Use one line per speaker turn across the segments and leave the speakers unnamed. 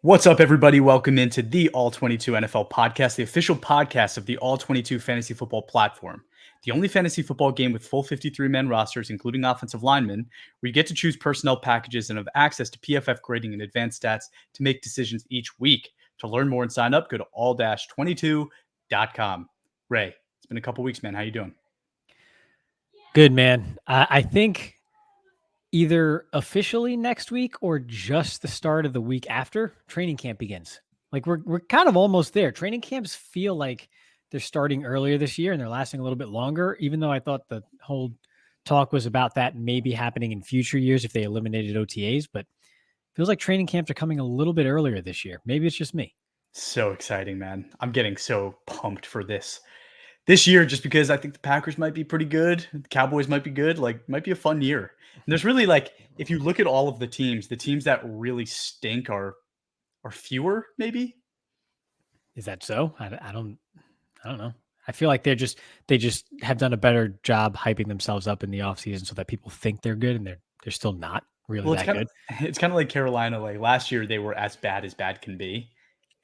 What's up, everybody? Welcome into the All 22 NFL podcast, the official podcast of the All 22 fantasy football platform. The only fantasy football game with full 53-man rosters, including offensive linemen, where you get to choose personnel packages and have access to PFF grading and advanced stats to make decisions each week. To learn more and sign up, go to all-22.com. Ray, it's been a couple weeks, man. How you doing?
Good, man. I think either officially next week or just the start of the week after training camp begins. Like we're kind of almost there. Training camps feel like they're starting earlier this year and they're lasting a little bit longer, even though I thought the whole talk was about that maybe happening in future years if they eliminated OTAs, but feels like training camps are coming a little bit earlier this year. Maybe it's just me.
So exciting, man. I'm getting so pumped for this year just because I think the Packers might be pretty good. The Cowboys might be good. Like, might be a fun year. And there's really, like, if you look at all of the teams that really stink are fewer, maybe.
Is that so? I don't know. I feel like they just have done a better job hyping themselves up in the offseason so that people think they're good and they're still not really that good.
It's kind of like Carolina. Like last year, they were as bad can be.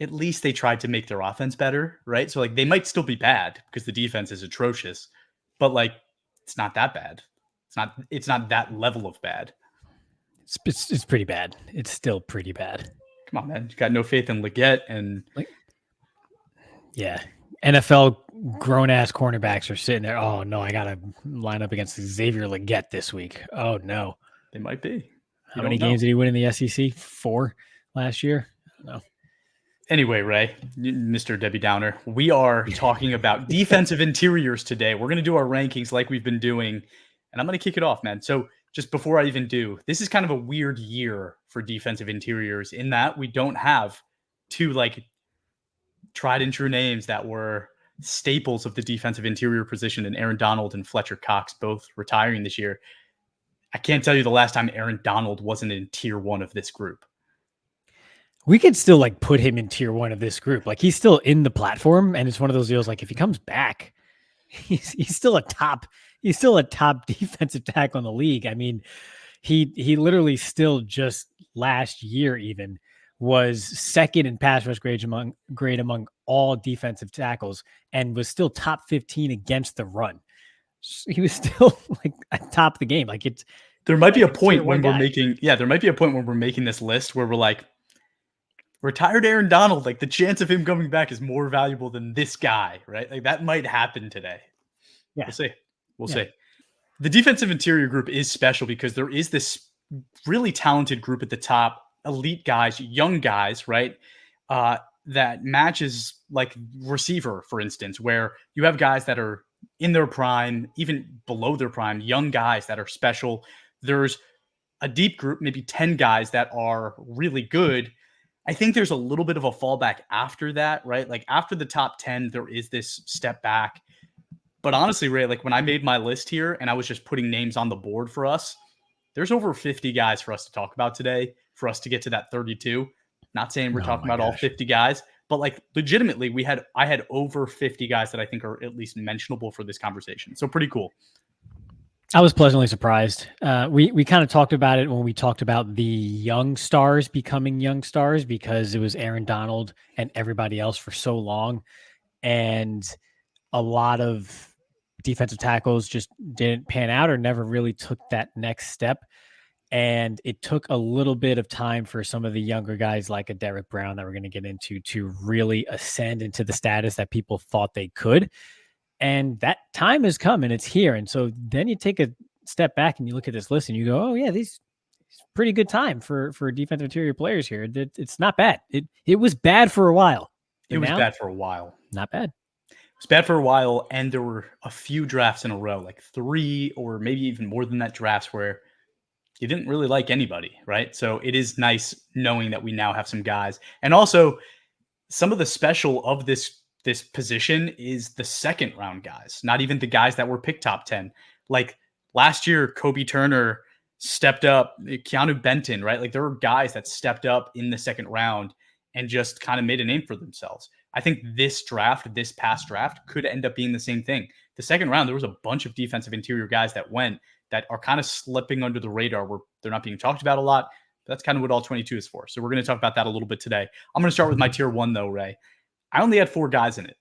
At least they tried to make their offense better, right? So like they might still be bad because the defense is atrocious, but like it's not that bad. It's not that level of bad.
It's pretty bad. It's still pretty bad.
Come on, man. You got no faith in Leggett and
yeah. NFL grown ass cornerbacks are sitting there. Oh no, I gotta line up against Xavier Leggett this week. Oh no.
They might be.
How many games did he win in the SEC? 4 last year? I don't know.
Anyway, Ray, Mr. Debbie Downer, we are talking about defensive interiors today. We're going to do our rankings like we've been doing, and I'm going to kick it off, man. So just before I even do, this is kind of a weird year for defensive interiors in that we don't have two like tried and true names that were staples of the defensive interior position in Aaron Donald and Fletcher Cox, both retiring this year. I can't tell you the last time Aaron Donald wasn't in tier 1 of this group.
We could still like put him in tier 1 of this group. Like he's still in the platform, and it's one of those deals. Like if he comes back, he's still a top defensive tackle in the league. I mean, he literally still just last year even was second in pass rush grade among all defensive tackles, and was still top 15 against the run. He was still like at top of the game. Like
there might be a point when we're making this list where we're like, retired Aaron Donald, like the chance of him coming back is more valuable than this guy, right? Like that might happen today.
Yeah.
We'll see. The defensive interior group is special because there is this really talented group at the top, elite guys, young guys, right? That matches like receiver, for instance, where you have guys that are in their prime, even below their prime, young guys that are special. There's a deep group, maybe 10 guys that are really good. I think there's a little bit of a fallback after that, right? Like after the top 10, there is this step back. But honestly, Ray, like when I made my list here and I was just putting names on the board for us, there's over 50 guys for us to talk about today for us to get to that 32. Not saying we're talking about all 50 guys, but like legitimately I had over 50 guys that I think are at least mentionable for this conversation. So pretty cool.
I was pleasantly surprised. We kind of talked about it when we talked about the young stars becoming young stars because it was Aaron Donald and everybody else for so long. And a lot of defensive tackles just didn't pan out or never really took that next step. And it took a little bit of time for some of the younger guys like a Derek Brown that we're going to get into to really ascend into the status that people thought they could. And that time has come and it's here. And so then you take a step back and you look at this list and you go, oh yeah, these pretty good time for defensive interior players here. It's not bad. It was bad for a while.
It was bad for a while.
Not bad.
It was bad for a while. And there were a few drafts in a row, like 3 or maybe even more than that drafts where you didn't really like anybody, right? So it is nice knowing that we now have some guys. And also some of the special of this position is the second round guys, not even the guys that were picked top 10. Like last year, Kobe Turner stepped up, Keanu Benton, right? Like there were guys that stepped up in the second round and just kind of made a name for themselves. I think this past draft could end up being the same thing. The second round, there was a bunch of defensive interior guys that went that are kind of slipping under the radar where they're not being talked about a lot. That's kind of what all 22 is for. So we're going to talk about that a little bit today. I'm going to start with my tier 1 though, Ray. I only had 4 guys in it.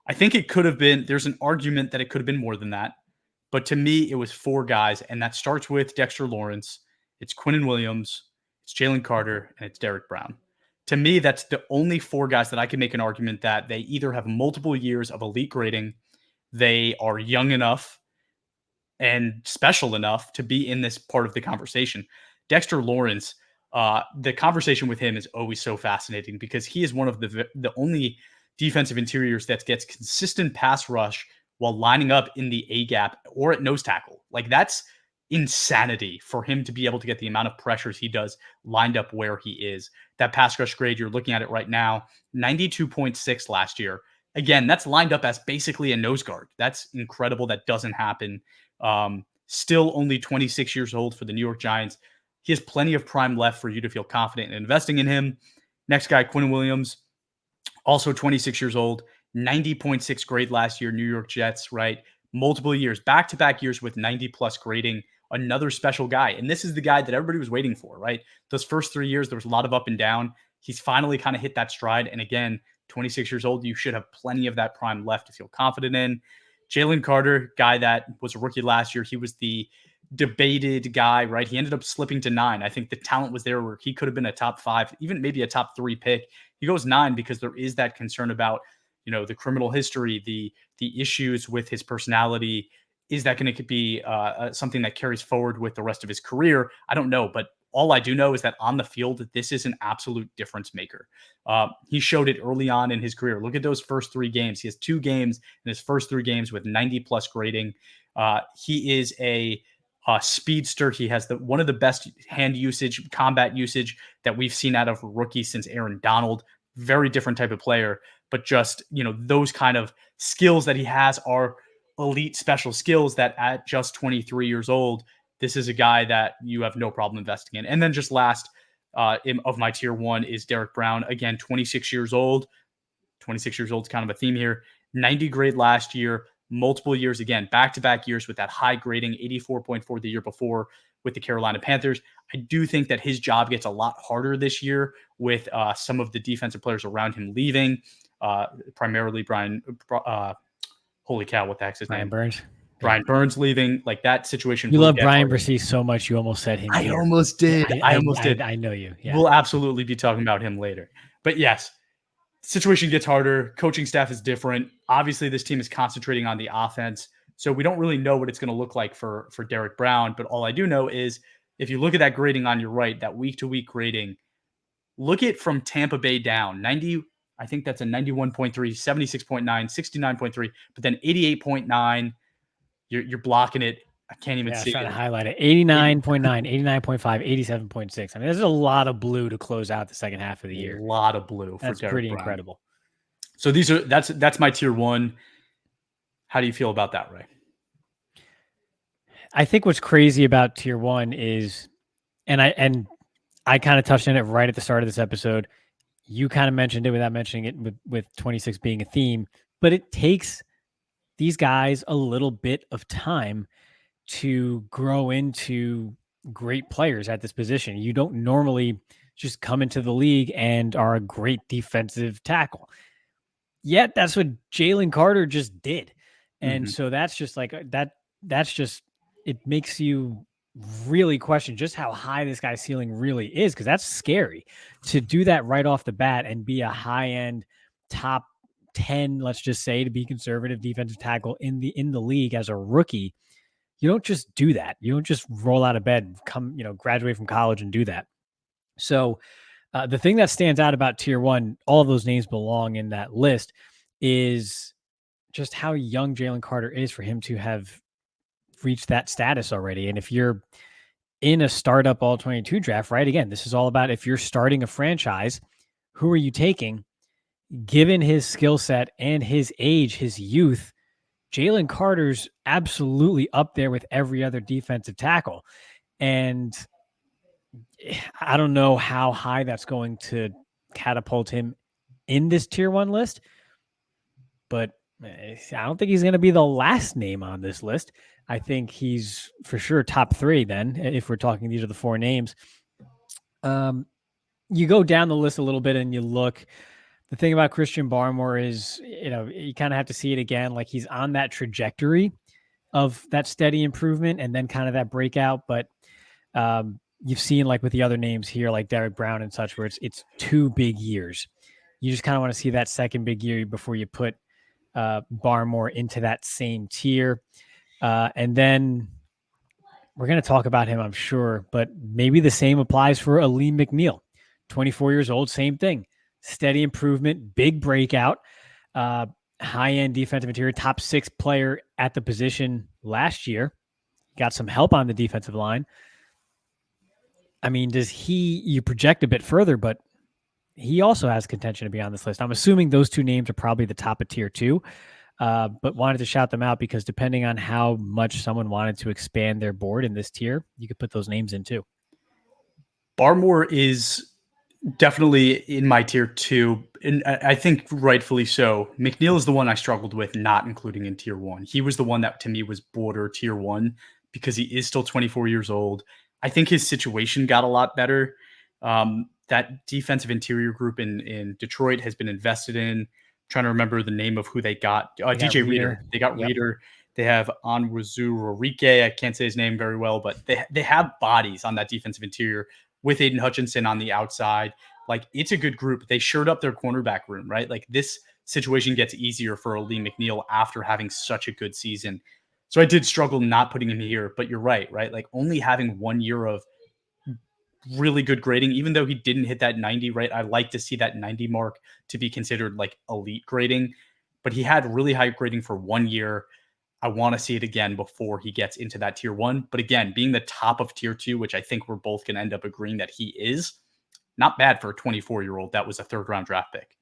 I think it could have been, there's an argument that it could have been more than that. But to me, it was 4 guys, and that starts with Dexter Lawrence. It's Quinnen Williams, it's Jalen Carter, and it's Derek Brown. To me, that's the only 4 guys that I can make an argument that they either have multiple years of elite grading, they are young enough and special enough to be in this part of the conversation. Dexter Lawrence, the conversation with him is always so fascinating because he is one of the only defensive interiors that gets consistent pass rush while lining up in the A gap or at nose tackle. Like, that's insanity for him to be able to get the amount of pressures he does lined up where he is. That pass rush grade, you're looking at it right now, 92.6 last year. Again, that's lined up as basically a nose guard. That's incredible. That doesn't happen. Still only 26 years old for the New York Giants. He has plenty of prime left for you to feel confident in investing in him. Next guy, Quinnen Williams, also 26 years old, 90.6 grade last year, New York Jets, right? Multiple years, back-to-back years with 90-plus grading. Another special guy. And this is the guy that everybody was waiting for, right? Those first 3 years, there was a lot of up and down. He's finally kind of hit that stride. And again, 26 years old, you should have plenty of that prime left to feel confident in. Jalen Carter, guy that was a rookie last year, he was the debated guy, right? He ended up slipping to 9. I think the talent was there where he could have been a top 5, even maybe a top 3 pick. He goes 9 because there is that concern about, the criminal history, the issues with his personality. Is that going to be something that carries forward with the rest of his career? I don't know, but all I do know is that on the field, this is an absolute difference maker. He showed it early on in his career. Look at those first 3 games. He has 2 games in his first 3 games with 90-plus grading. He is a speedster. He has one of the best hand usage, combat usage that we've seen out of a rookie since Aaron Donald. Very different type of player, but just, those kind of skills that he has are elite special skills that at just 23 years old, this is a guy that you have no problem investing in. And then just last of my tier 1 is Derek Brown. Again, 26 years old. 26 years old is kind of a theme here. 90 grade last year, multiple years, again, back-to-back years with that high grading, 84.4 the year before with the Carolina Panthers. I do think that his job gets a lot harder this year with some of the defensive players around him leaving, primarily Brian, holy cow, what the heck's his name?
Burns.
Brian Burns leaving, like that situation.
You love Brian Bresee so much, you almost said him.
I almost did. I almost did.
I know you. Yeah.
We'll absolutely be talking about him later. But yes, situation gets harder. Coaching staff is different. Obviously, this team is concentrating on the offense. So we don't really know what it's going to look like for Derek Brown. But all I do know is if you look at that grading on your right, that week-to-week grading, look at from Tampa Bay down. 90, I think that's a 91.3, 76.9, 69.3, but then 88.9. You're blocking it. I can't even see it.
Trying to highlight it. 89.9, 89.5, 87.6. I mean, there's a lot of blue to close out the second half of the year.
A lot of blue.
That's pretty incredible.
So that's my tier 1. How do you feel about that, Ray?
I think what's crazy about tier 1 is, and I kind of touched on it right at the start of this episode. You kind of mentioned it without mentioning it with 26 being a theme, but it takes these guys a little bit of time to grow into great players at this position. You don't normally just come into the league and are a great defensive tackle. Yet that's what Jalen Carter just did. And so that's just like that's just, it makes you really question just how high this guy's ceiling really is, because that's scary to do that right off the bat and be a high-end top 10, let's just say, to be conservative defensive tackle in the league as a rookie. You don't just do that. You don't just roll out of bed, graduate from college and do that. So the thing that stands out about tier 1, all of those names belong in that list, is just how young Jalen Carter is for him to have reached that status already. And if you're in a startup all 22 draft, right? Again, this is all about if you're starting a franchise, who are you taking? Given his skill set and his age, his youth, Jalen Carter's absolutely up there with every other defensive tackle. And I don't know how high that's going to catapult him in this tier 1 list, but I don't think he's going to be the last name on this list. I think he's for sure top 3 then, if we're talking these are the 4 names. You go down the list a little bit and you look. The thing about Christian Barmore is, you kind of have to see it again. Like he's on that trajectory of that steady improvement and then kind of that breakout. But you've seen like with the other names here, like Derek Brown and such, where it's 2 big years. You just kind of want to see that second big year before you put Barmore into that same tier. And then we're going to talk about him, I'm sure, but maybe the same applies for Aleem McNeil, 24 years old, same thing. Steady improvement, big breakout, high-end defensive interior, top 6 player at the position last year. Got some help on the defensive line. I mean, you project a bit further, but he also has contention to be on this list. I'm assuming those 2 names are probably the top of tier 2, but wanted to shout them out because depending on how much someone wanted to expand their board in this tier, you could put those names in too.
Barmore is definitely in my tier 2, and I think rightfully so. McNeil is the one I struggled with not including in tier 1. He was the one that to me was border tier 1 because he is still 24 years old. I think his situation got a lot better. That defensive interior group in Detroit has been invested in. I'm trying to remember the name of who they got. DJ Reader. They got Reader. They have Onwuzu Rorike. I can't say his name very well, but they have bodies on that defensive interior with Aiden Hutchinson on the outside. Like, it's a good group. They shored up their cornerback room, right? Like, this situation gets easier for Aleem McNeil after having such a good season. So I did struggle not putting him here, but you're right? Like, only having 1 year of really good grading, even though he didn't hit that 90, right? I like to see that 90 mark to be considered like elite grading, but he had really high grading for 1 year. I want to see it again before he gets into that tier 1. But again, being the top of tier 2, which I think we're both going to end up agreeing that he is, not bad for a 24-year-old. That was a 3rd-round draft pick.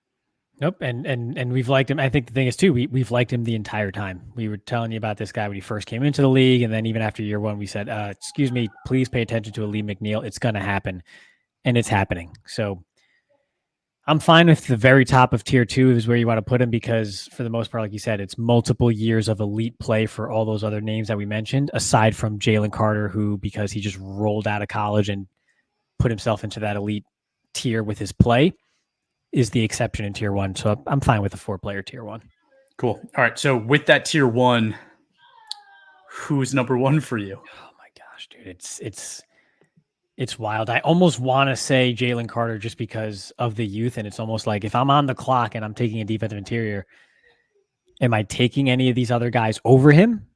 Nope, and we've liked him. I think the thing is too, we've liked him the entire time. We were telling you about this guy when he first came into the league, and then even after year 1, we said, "Excuse me, please pay attention to Aleem McNeil. It's going to happen," and it's happening. So I'm fine with the very top of tier 2 is where you want to put him because for the most part, like you said, it's multiple years of elite play for all those other names that we mentioned, aside from Jalen Carter, who because he just rolled out of college and put himself into that elite tier with his play, is the exception in tier 1. So I'm fine with the 4-player tier 1.
Cool. All right. So with that tier 1, who's number 1 for you?
Oh my gosh, dude. It's wild. I almost want to say Jalen Carter just because of the youth. And it's almost like if I'm on the clock and I'm taking a defensive interior, am I taking any of these other guys over him?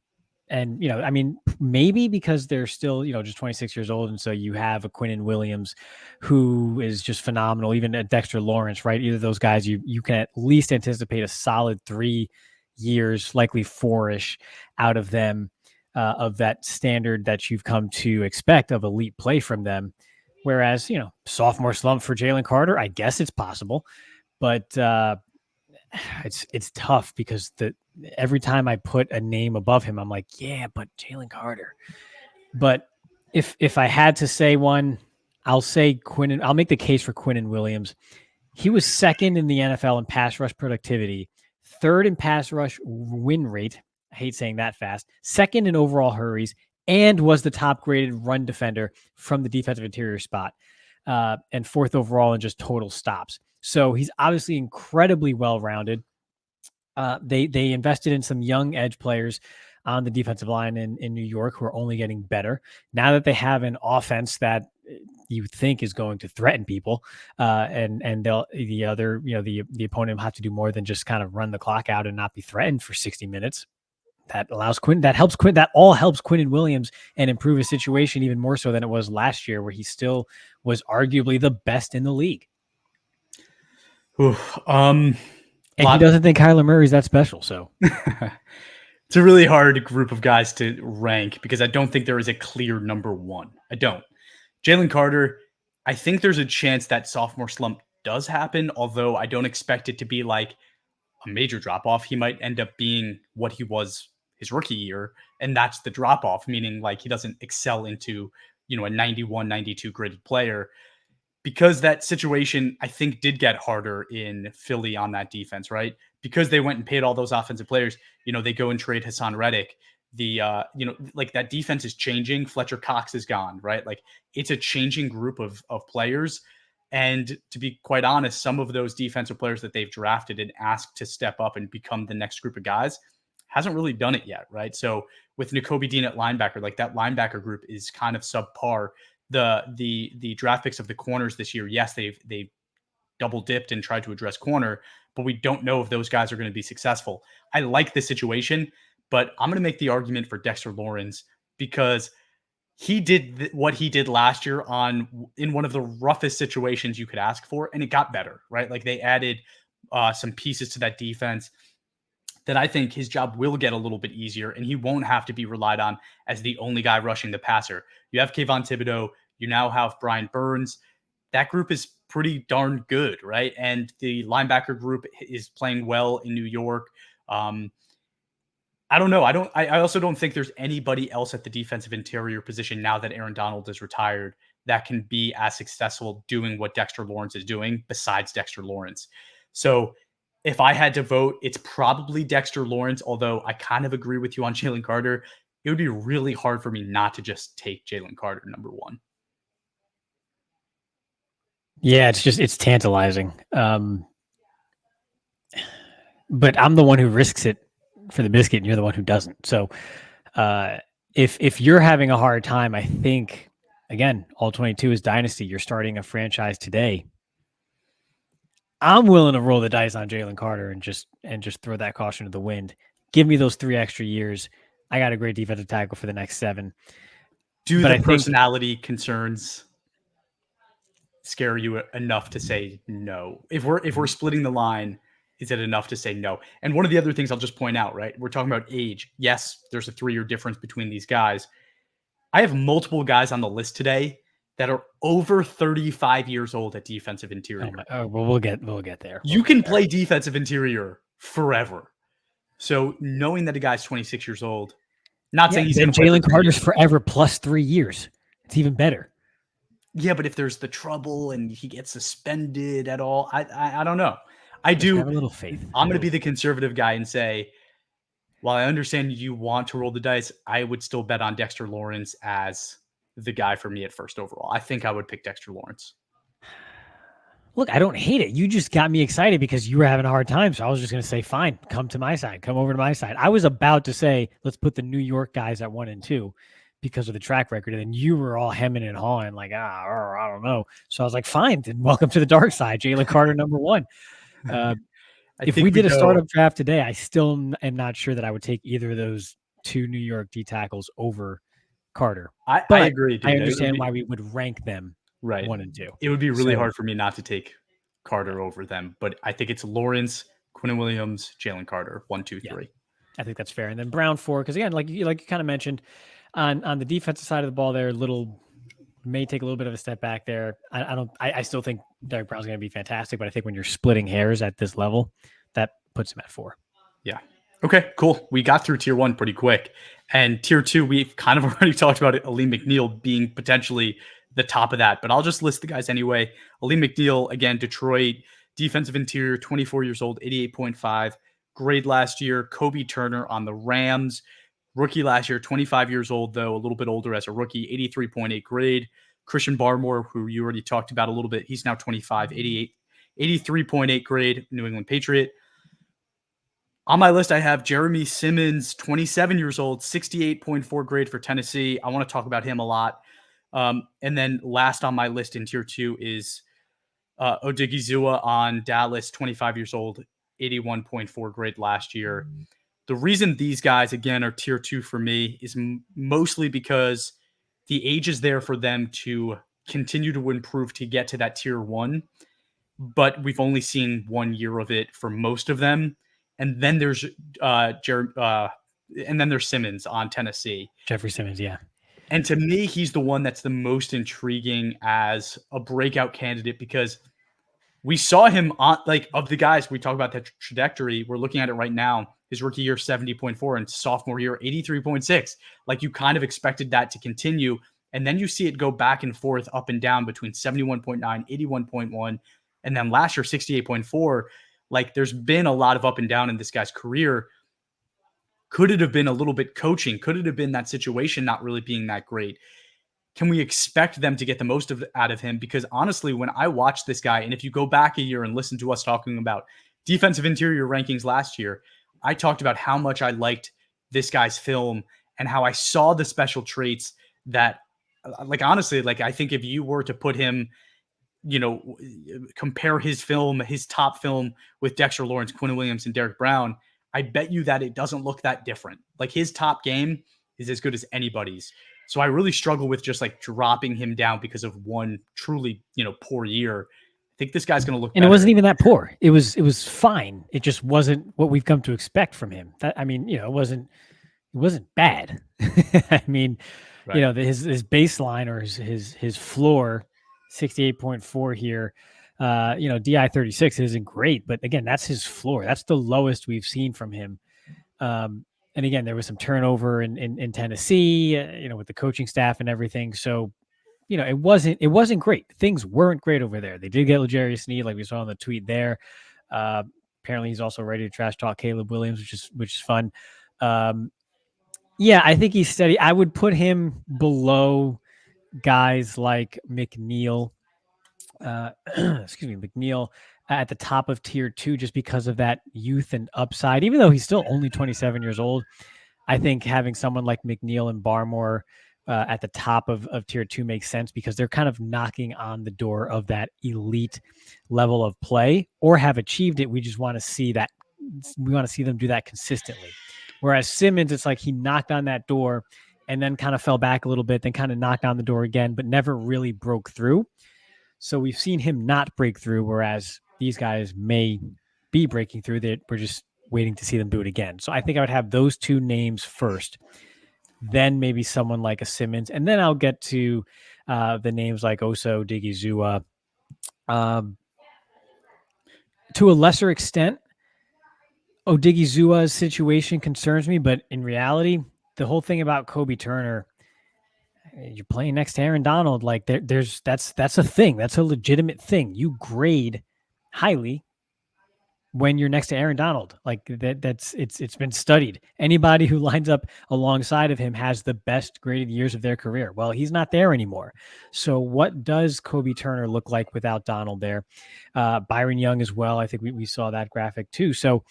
And, I mean, maybe because they're still, just 26 years old. And so you have a Quinnen Williams who is just phenomenal, even a Dexter Lawrence, right? Either of those guys, you can at least anticipate a solid 3 years, likely 4-ish out of them, of that standard that you've come to expect of elite play from them. Whereas, sophomore slump for Jalen Carter, I guess it's possible. But it's tough because every time I put a name above him, I'm like, yeah, but Jalen Carter. But if I had to say one, I'll say Quinnen. I'll make the case for Quinnen Williams. He was 2nd in the NFL in pass rush productivity, 3rd in pass rush win rate. I hate saying that fast. 2nd in overall hurries, and was the top graded run defender from the defensive interior spot, and 4th overall in just total stops. So he's obviously incredibly well-rounded. They invested in some young edge players on the defensive line in New York who are only getting better. Now that they have an offense that you think is going to threaten people, and the opponent will have to do more than just kind of run the clock out and not be threatened for 60 minutes. That helps Quinnen Williams and improve his situation even more so than it was last year, where he still was arguably the best in the league. And he doesn't think Kyler Murray's that special. So
it's a really hard group of guys to rank because I don't think there is a clear number 1. I don't. Jalen Carter, I think there's a chance that sophomore slump does happen, although I don't expect it to be like a major drop off. He might end up being what he was his rookie year, and that's the drop off, meaning like he doesn't excel into, a 91, 92 graded player. Because that situation, I think, did get harder in Philly on that defense, right? Because they went and paid all those offensive players. They go and trade Hassan Reddick. like that defense is changing. Fletcher Cox is gone, right? Like it's a changing group of players. And to be quite honest, some of those defensive players that they've drafted and asked to step up and become the next group of guys hasn't really done it yet, right? So with Nakobe Dean at linebacker, like that linebacker group is kind of subpar. The draft picks of the corners this year, yes, they've double dipped and tried to address corner, but we don't know if those guys are going to be successful. I like this situation, but I'm going to make the argument for Dexter Lawrence because he did what he did last year in one of the roughest situations you could ask for, and it got better, right? Like they added some pieces to that defense that I think his job will get a little bit easier, and he won't have to be relied on as the only guy rushing the passer. You have Kayvon Thibodeau. You now have Brian Burns. That group is pretty darn good, right? And the linebacker group is playing well in New York. I don't know. I also don't think there's anybody else at the defensive interior position now that Aaron Donald is retired that can be as successful doing what Dexter Lawrence is doing besides Dexter Lawrence. So if I had to vote, it's probably Dexter Lawrence, although I kind of agree with you on Jalen Carter. It would be really hard for me not to just take Jalen Carter number one.
Yeah, it's tantalizing. But I'm the one who risks it for the biscuit, and you're the one who doesn't. So if you're having a hard time, I think, again, all 22 is dynasty. You're starting a franchise today. I'm willing to roll the dice on Jalen Carter and just throw that caution to the wind. Give me those 3 extra years. I got a great defensive tackle for the next 7.
Do the personality concerns scare you enough to say no? If we're splitting the line, is it enough to say no? And one of the other things I'll just point out, right? We're talking about age. Yes, there's a 3-year difference between these guys. I have multiple guys on the list today that are over 35 years old at defensive interior.
Well, we'll get there.
You can play defensive interior forever. So knowing that a guy's 26 years old, not saying he's going to
Jalen Carter's forever plus 3 years. It's even better.
Yeah, but if there's the trouble and he gets suspended at all, I don't know. I
Just
do
have a little faith.
I'm going to be the conservative guy and say, while I understand you want to roll the dice, I would still bet on Dexter Lawrence as the guy for me at first overall. I think I would pick Dexter Lawrence.
Look, I don't hate it. You just got me excited because you were having a hard time. So I was just going to say, fine, come to my side. Come over to my side. I was about to say, let's put the New York guys at 1 and 2 because of the track record. And then you were all hemming and hawing like, I don't know. So I was like, fine, then welcome to the dark side. Jalen Carter, number 1. If we did a startup draft today, I still am not sure that I would take either of those 2 New York D tackles over Carter.
I agree. Dude.
I understand why we would rank them
right
1 and 2.
It would be really hard for me not to take Carter over them, but I think it's Lawrence, Quinnen Williams, Jalen Carter, 1, 2, 3.
I think that's fair. And then Brown 4, because again, like you kind of mentioned, on the defensive side of the ball, there may take a little bit of a step back there. I still think Derek Brown's going to be fantastic, but I think when you're splitting hairs at this level, that puts him at 4.
Yeah. Okay, cool. We got through tier 1 pretty quick. And tier 2, we've kind of already talked about it, Aleem McNeil being potentially the top of that, but I'll just list the guys anyway. Aleem McNeil, again, Detroit, defensive interior, 24 years old, 88.5. Grade last year. Kobe Turner on the Rams. Rookie last year, 25 years old, though, a little bit older as a rookie, 83.8 grade. Christian Barmore, who you already talked about a little bit, he's now 25, 83.8 grade, New England Patriot. On my list, I have Jeremy Simmons, 27 years old, 68.4 grade for Tennessee. I want to talk about him a lot. And then last on my list in tier 2 is Odigizua on Dallas, 25 years old, 81.4 grade last year. The reason these guys, again, are tier 2 for me is mostly because the age is there for them to continue to improve to get to that tier 1. But we've only seen 1 year of it for most of them. And then there's Simmons on Tennessee.
Jeffrey Simmons, yeah.
And to me, he's the one that's the most intriguing as a breakout candidate because we saw him on, like, of the guys we talk about that trajectory. We're looking at it right now. His rookie year, 70.4, and sophomore year, 83.6. Like, you kind of expected that to continue. And then you see it go back and forth, up and down between 71.9, 81.1, and then last year, 68.4. Like, there's been a lot of up and down in this guy's career. Could it have been a little bit coaching? Could it have been that situation not really being that great? Can we expect them to get the most out of him? Because honestly, when I watched this guy, and if you go back a year and listen to us talking about defensive interior rankings last year, I talked about how much I liked this guy's film and how I saw the special traits that, like, honestly, like, I think if you were to put him, compare his film, his top film with Dexter Lawrence, Quinn Williams, and Derek Brown, I bet you that it doesn't look that different. Like, his top game is as good as anybody's. So I really struggle with just like dropping him down because of one truly, poor year. I think this guy's going to look
And
better.
it wasn't even that poor. It was fine. It just wasn't what we've come to expect from him. It wasn't bad. I mean, right. His baseline or his floor, 68.4 here. DI 36 isn't great, but again, that's his floor. That's the lowest we've seen from him. And again, there was some turnover in Tennessee, with the coaching staff and everything. So, it wasn't great. Things weren't great over there. They did get L'Jarius Sneed, like we saw in the tweet there. Apparently, he's also ready to trash talk Caleb Williams, which is fun. Yeah, I think he's steady. I would put him below guys like McNeil. McNeil at the top of tier 2 just because of that youth and upside. Even though he's still only 27 years old, I think having someone like McNeil and Barmore at the top of tier 2 makes sense because they're kind of knocking on the door of that elite level of play or have achieved it. We just want to see that. We want to see them do that consistently. Whereas Simmons, it's like he knocked on that door and then kind of fell back a little bit, then kind of knocked on the door again, but never really broke through. So we've seen him not break through, whereas these guys may be breaking through. That we're just waiting to see them do it again. So I think I would have those two names first, then maybe someone like a Simmons, and then I'll get to the names like Oso, Digizua. To a lesser extent, Odighizua's situation concerns me, but in reality, the whole thing about Kobe Turner, you're playing next to Aaron Donald, like that's a thing. That's a legitimate thing. You grade highly when you're next to Aaron Donald. Like it's been studied. Anybody who lines up alongside of him has the best graded years of their career. Well, he's not there anymore. So what does Kobe Turner look like without Donald there? Byron Young as well. I think we saw that graphic too. So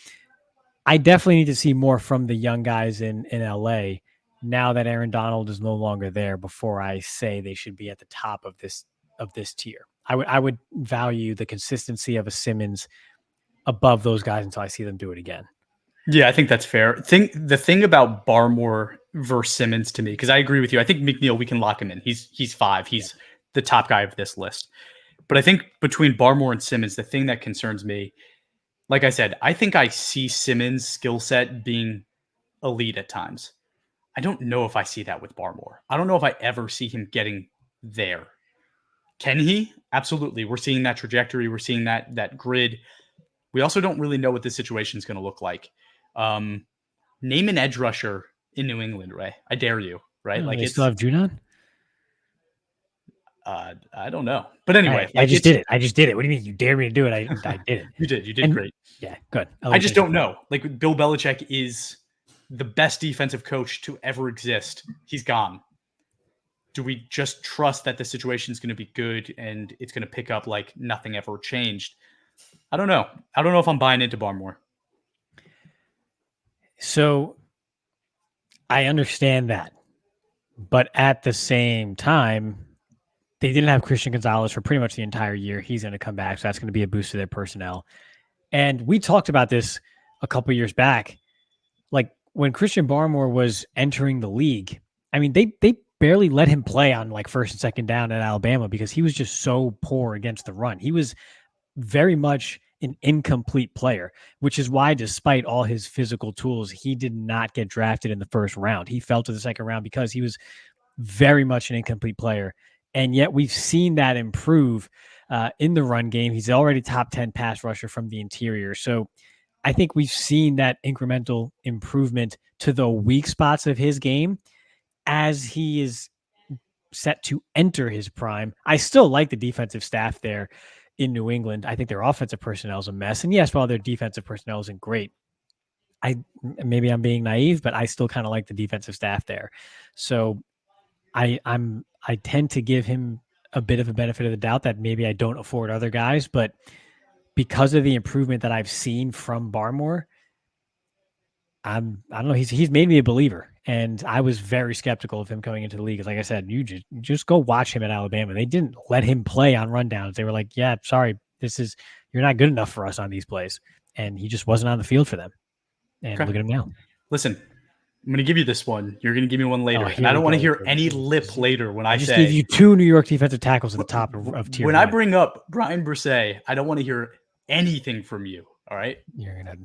I definitely need to see more from the young guys in LA now that Aaron Donald is no longer there before I say they should be at the top of this tier. I would value the consistency of a Simmons above those guys until I see them do it again.
Yeah, I think that's fair. The thing about Barmore versus Simmons to me, because I agree with you. I think McNeil, we can lock him in. He's 5. He's the top guy of this list. But I think between Barmore and Simmons, the thing that concerns me, like I said, I think I see Simmons' skill set being elite at times. I don't know if I see that with Barmore. I don't know if I ever see him getting there. Can he? Absolutely. We're seeing that trajectory. We're seeing that grid. We also don't really know what this situation is going to look like. Name an edge rusher in New England, Ray. I dare you, right?
Like they still have Junon?
I don't know. But anyway.
I just did it. What do you mean? You dare me to do it? I did it.
You did great.
Yeah, good.
I just don't know. Like, Bill Belichick is the best defensive coach to ever exist. He's gone. Do we just trust that the situation is going to be good and it's going to pick up like nothing ever changed? I don't know. I don't know if I'm buying into Barmore.
So I understand that. But at the same time, they didn't have Christian Gonzalez for pretty much the entire year. He's going to come back, so that's going to be a boost to their personnel. And we talked about this a couple years back. Like when Christian Barmore was entering the league, I mean, they barely let him play on like first and second down at Alabama because he was just so poor against the run. He was very much an incomplete player, which is why despite all his physical tools, he did not get drafted in the first round. He fell to the second round because he was very much an incomplete player. And yet we've seen that improve in the run game. He's already top 10 pass rusher from the interior. So I think we've seen that incremental improvement to the weak spots of his game as he is set to enter his prime. I still like the defensive staff there in New England. I think their offensive personnel is a mess. And yes, while their defensive personnel isn't great, maybe I'm being naive, but I still kind of like the defensive staff there. So I tend to give him a bit of a benefit of the doubt that maybe I don't afford other guys, but because of the improvement that I've seen from Barmore, I don't know. He's made me a believer, and I was very skeptical of him coming into the league. Like I said, you just go watch him at Alabama. They didn't let him play on rundowns. They were like, "Yeah, sorry, you're not good enough for us on these plays," and he just wasn't on the field for them. And look at him now.
Listen, I'm going to give you this one. You're going to give me one later, and I
we
don't want to
go.
hear any lip later when I
just
say
gave you 2 New York defensive tackles at the top of tier
when
one.
I bring up Brian Bresee, I don't want to hear anything from you. All right.
You're gonna.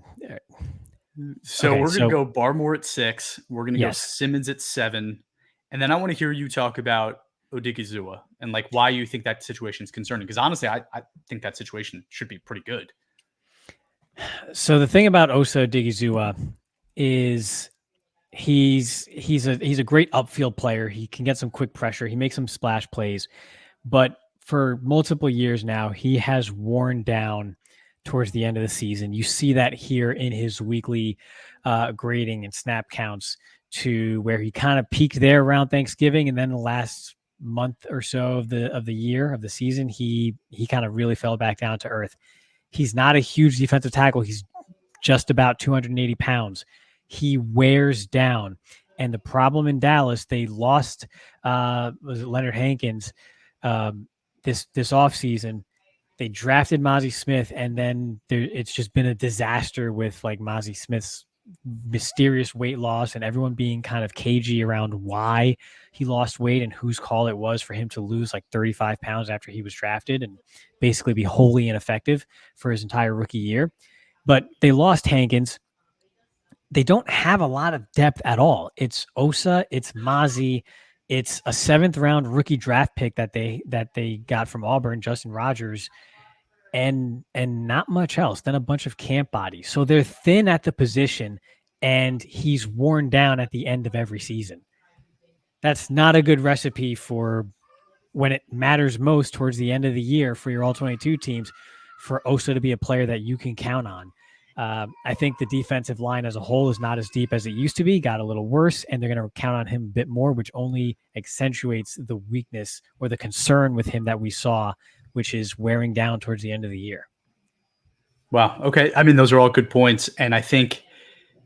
So we're going to go Barmore at 6. We're going to go Simmons at 7. And then I want to hear you talk about Odigizua and like why you think that situation is concerning. Because honestly, I think that situation should be pretty good.
So the thing about Osa Odigizua is he's a great upfield player. He can get some quick pressure. He makes some splash plays. But for multiple years now, he has worn down towards the end of the season. You see that here in his weekly grading and snap counts, to where he kind of peaked there around Thanksgiving, and then the last month or so of the season, he kind of really fell back down to earth. He's not a huge defensive tackle. He's just about 280 pounds. He wears down. And the problem in Dallas, they lost was it Leonard Hankins this offseason. They drafted Mozzie Smith, and then it's just been a disaster with like Mozzie Smith's mysterious weight loss and everyone being kind of cagey around why he lost weight and whose call it was for him to lose like 35 pounds after he was drafted and basically be wholly ineffective for his entire rookie year. But they lost Hankins. They don't have a lot of depth at all. It's Osa, it's Mozzie, it's a 7th round rookie draft pick that they got from Auburn, Justin Rogers, and not much else. Then a bunch of camp bodies. So they're thin at the position, and he's worn down at the end of every season. That's not a good recipe for when it matters most towards the end of the year for your all-22 teams, for Osa to be a player that you can count on. I think the defensive line as a whole is not as deep as it used to be, got a little worse, and they're going to count on him a bit more, which only accentuates the weakness or the concern with him that we saw, which is wearing down towards the end of the year.
Wow. Okay. I mean, those are all good points. And I think,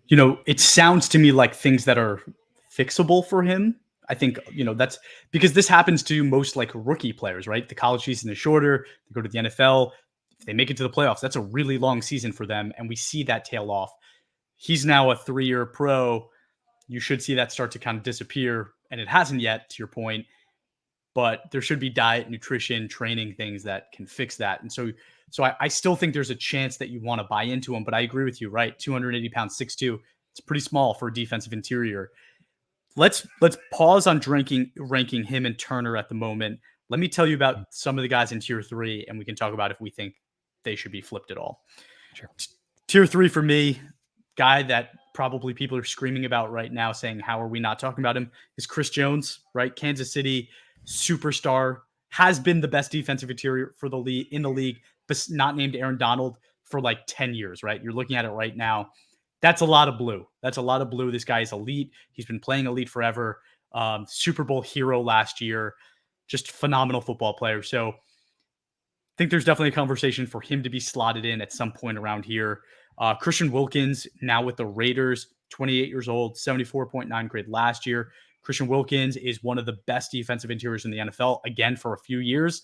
it sounds to me like things that are fixable for him. I think, that's because this happens to most like rookie players, right? The college season is shorter. They go to the NFL. If they make it to the playoffs, that's a really long season for them. And we see that tail off. He's now a 3-year pro. You should see that start to kind of disappear. And it hasn't yet, to your point. But there should be diet, nutrition, training things that can fix that. And so I still think there's a chance that you want to buy into him. But I agree with you, right? 280 pounds, 6'2". It's pretty small for a defensive interior. Let's pause on ranking him and Turner at the moment. Let me tell you about some of the guys in tier 3, and we can talk about if we think they should be flipped at all.
Sure.
Tier 3 for me, guy that probably people are screaming about right now, saying, how are we not talking about him, is Chris Jones, right? Kansas City superstar, has been the best defensive interior for the league in the league, but not named Aaron Donald for like 10 years, right? You're looking at it right now. That's a lot of blue. This guy is elite. He's been playing elite forever. Super Bowl hero last year, just phenomenal football player. So I think there's definitely a conversation for him to be slotted in at some point around here. Christian Wilkins, now with the Raiders, 28 years old, 74.9 grade last year. Christian Wilkins is one of the best defensive interiors in the NFL, again, for a few years.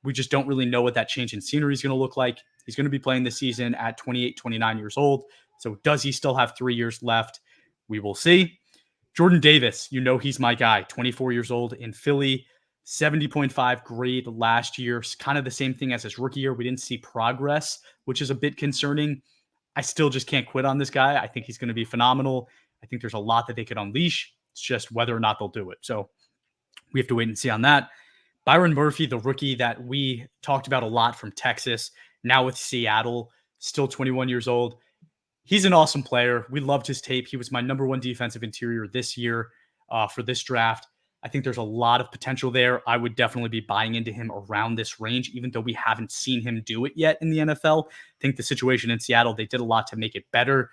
We just don't really know what that change in scenery is going to look like. He's going to be playing this season at 28, 29 years old. So does he still have 3 years left? We will see. Jordan Davis, he's my guy, 24 years old in Philly, 70.5 grade last year. It's kind of the same thing as his rookie year. We didn't see progress, which is a bit concerning. I still just can't quit on this guy. I think he's going to be phenomenal. I think there's a lot that they could unleash. It's just whether or not they'll do it. So we have to wait and see on that. Byron Murphy, the rookie that we talked about a lot from Texas, now with Seattle, still 21 years old. He's an awesome player. We loved his tape. He was my number 1 defensive interior this year for this draft. I think there's a lot of potential there. I would definitely be buying into him around this range, even though we haven't seen him do it yet in the NFL. I think the situation in Seattle, they did a lot to make it better.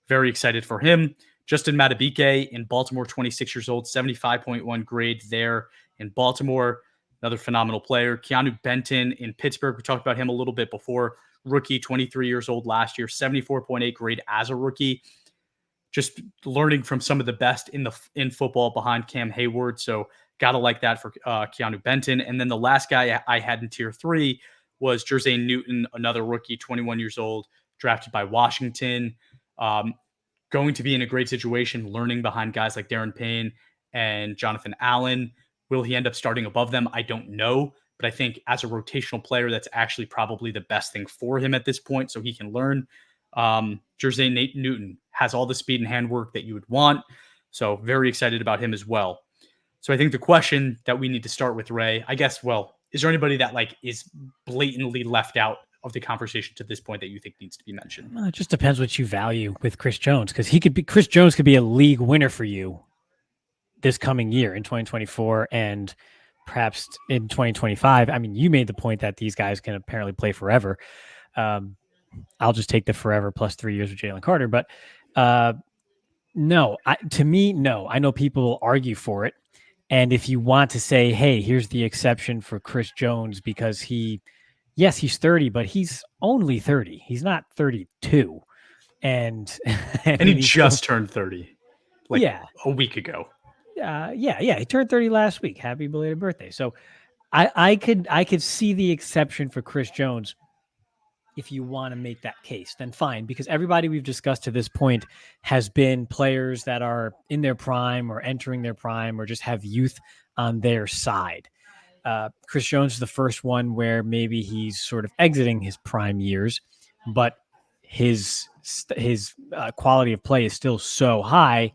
Very excited for him. Justin Matabike in Baltimore, 26 years old, 75.1 grade there in Baltimore. Another phenomenal player. Keanu Benton in Pittsburgh. We talked about him a little bit before. Rookie, 23 years old last year, 74.8 grade as a rookie. Just learning from some of the best in football behind Cam Hayward. So gotta like that for Keanu Benton. And then the last guy I had in tier 3 was Jersey Newton, another rookie, 21 years old, drafted by Washington. Going to be in a great situation, learning behind guys like Darren Payne and Jonathan Allen. Will he end up starting above them? I don't know. But I think as a rotational player, that's actually probably the best thing for him at this point, so he can learn. Jersey Newton has all the speed and handwork that you would want. So very excited about him as well. So I think the question that we need to start with, Ray, I guess, well, is there anybody that like is blatantly left out of the conversation to this point that you think needs to be mentioned?
Well, it just depends what you value with Chris Jones, because Chris Jones could be a league winner for you this coming year in 2024 and perhaps in 2025. I mean, you made the point that these guys can apparently play forever. I'll just take the forever plus 3 years with Jalen Carter. But no, to me, no. I know people will argue for it. And if you want to say, hey, here's the exception for Chris Jones because yes, he's 30, but he's only 30. He's not 32. And
he just turned 30 like a week ago.
He turned 30 last week. Happy belated birthday. So I could see the exception for Chris Jones. If you want to make that case, then fine, because everybody we've discussed to this point has been players that are in their prime or entering their prime or just have youth on their side. Chris Jones is the first one where maybe he's sort of exiting his prime years, but his quality of play is still so high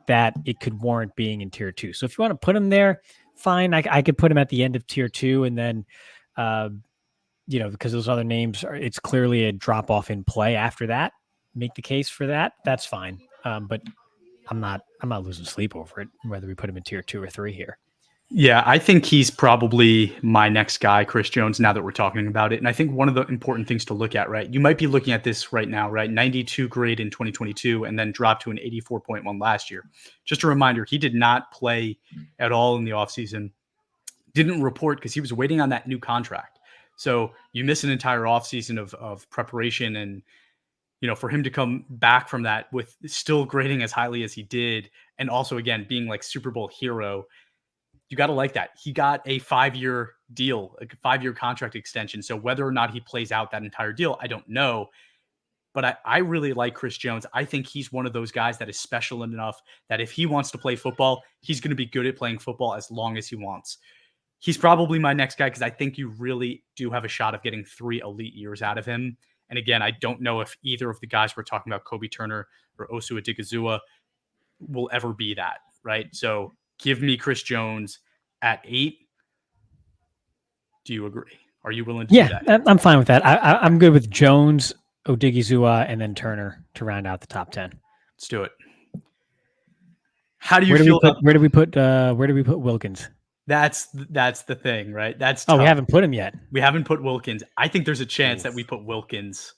that it could warrant being in tier 2. So if you want to put him there, fine. I could put him at the end of tier 2, and then because those other names it's clearly a drop off in play after that. Make the case for that. That's fine. But I'm not losing sleep over it, whether we put him in tier 2 or 3 here.
Yeah, I think he's probably my next guy, Chris Jones, now that we're talking about it. And I think one of the important things to look at, right? You might be looking at this right now, right? 92 grade in 2022 and then dropped to an 84.1 last year. Just a reminder, he did not play at all in the offseason. Didn't report because he was waiting on that new contract. So you miss an entire offseason of preparation, and for him to come back from that with still grading as highly as he did, and also again being like Super Bowl hero, you got to like that. He got a 5-year deal, a 5-year contract extension. So whether or not he plays out that entire deal, I don't know. But I really like Chris Jones. I think he's one of those guys that is special enough that if he wants to play football, he's going to be good at playing football as long as he wants. He's probably my next guy because I think you really do have a shot of getting 3 elite years out of him. And again, I don't know if either of the guys we're talking about, Kobe Turner or Osu Adigizua, will ever be that, right? So give me Chris Jones at 8. Do you agree? Are you willing to do that?
Yeah, I'm fine with that. I'm good with Jones, Odigizua, and then Turner to round out the top 10.
Let's do it. How do you feel?
Where do we put Wilkins?
That's the thing, right? That's tough.
We haven't put him yet.
We haven't put Wilkins. I think there's a chance that we put Wilkins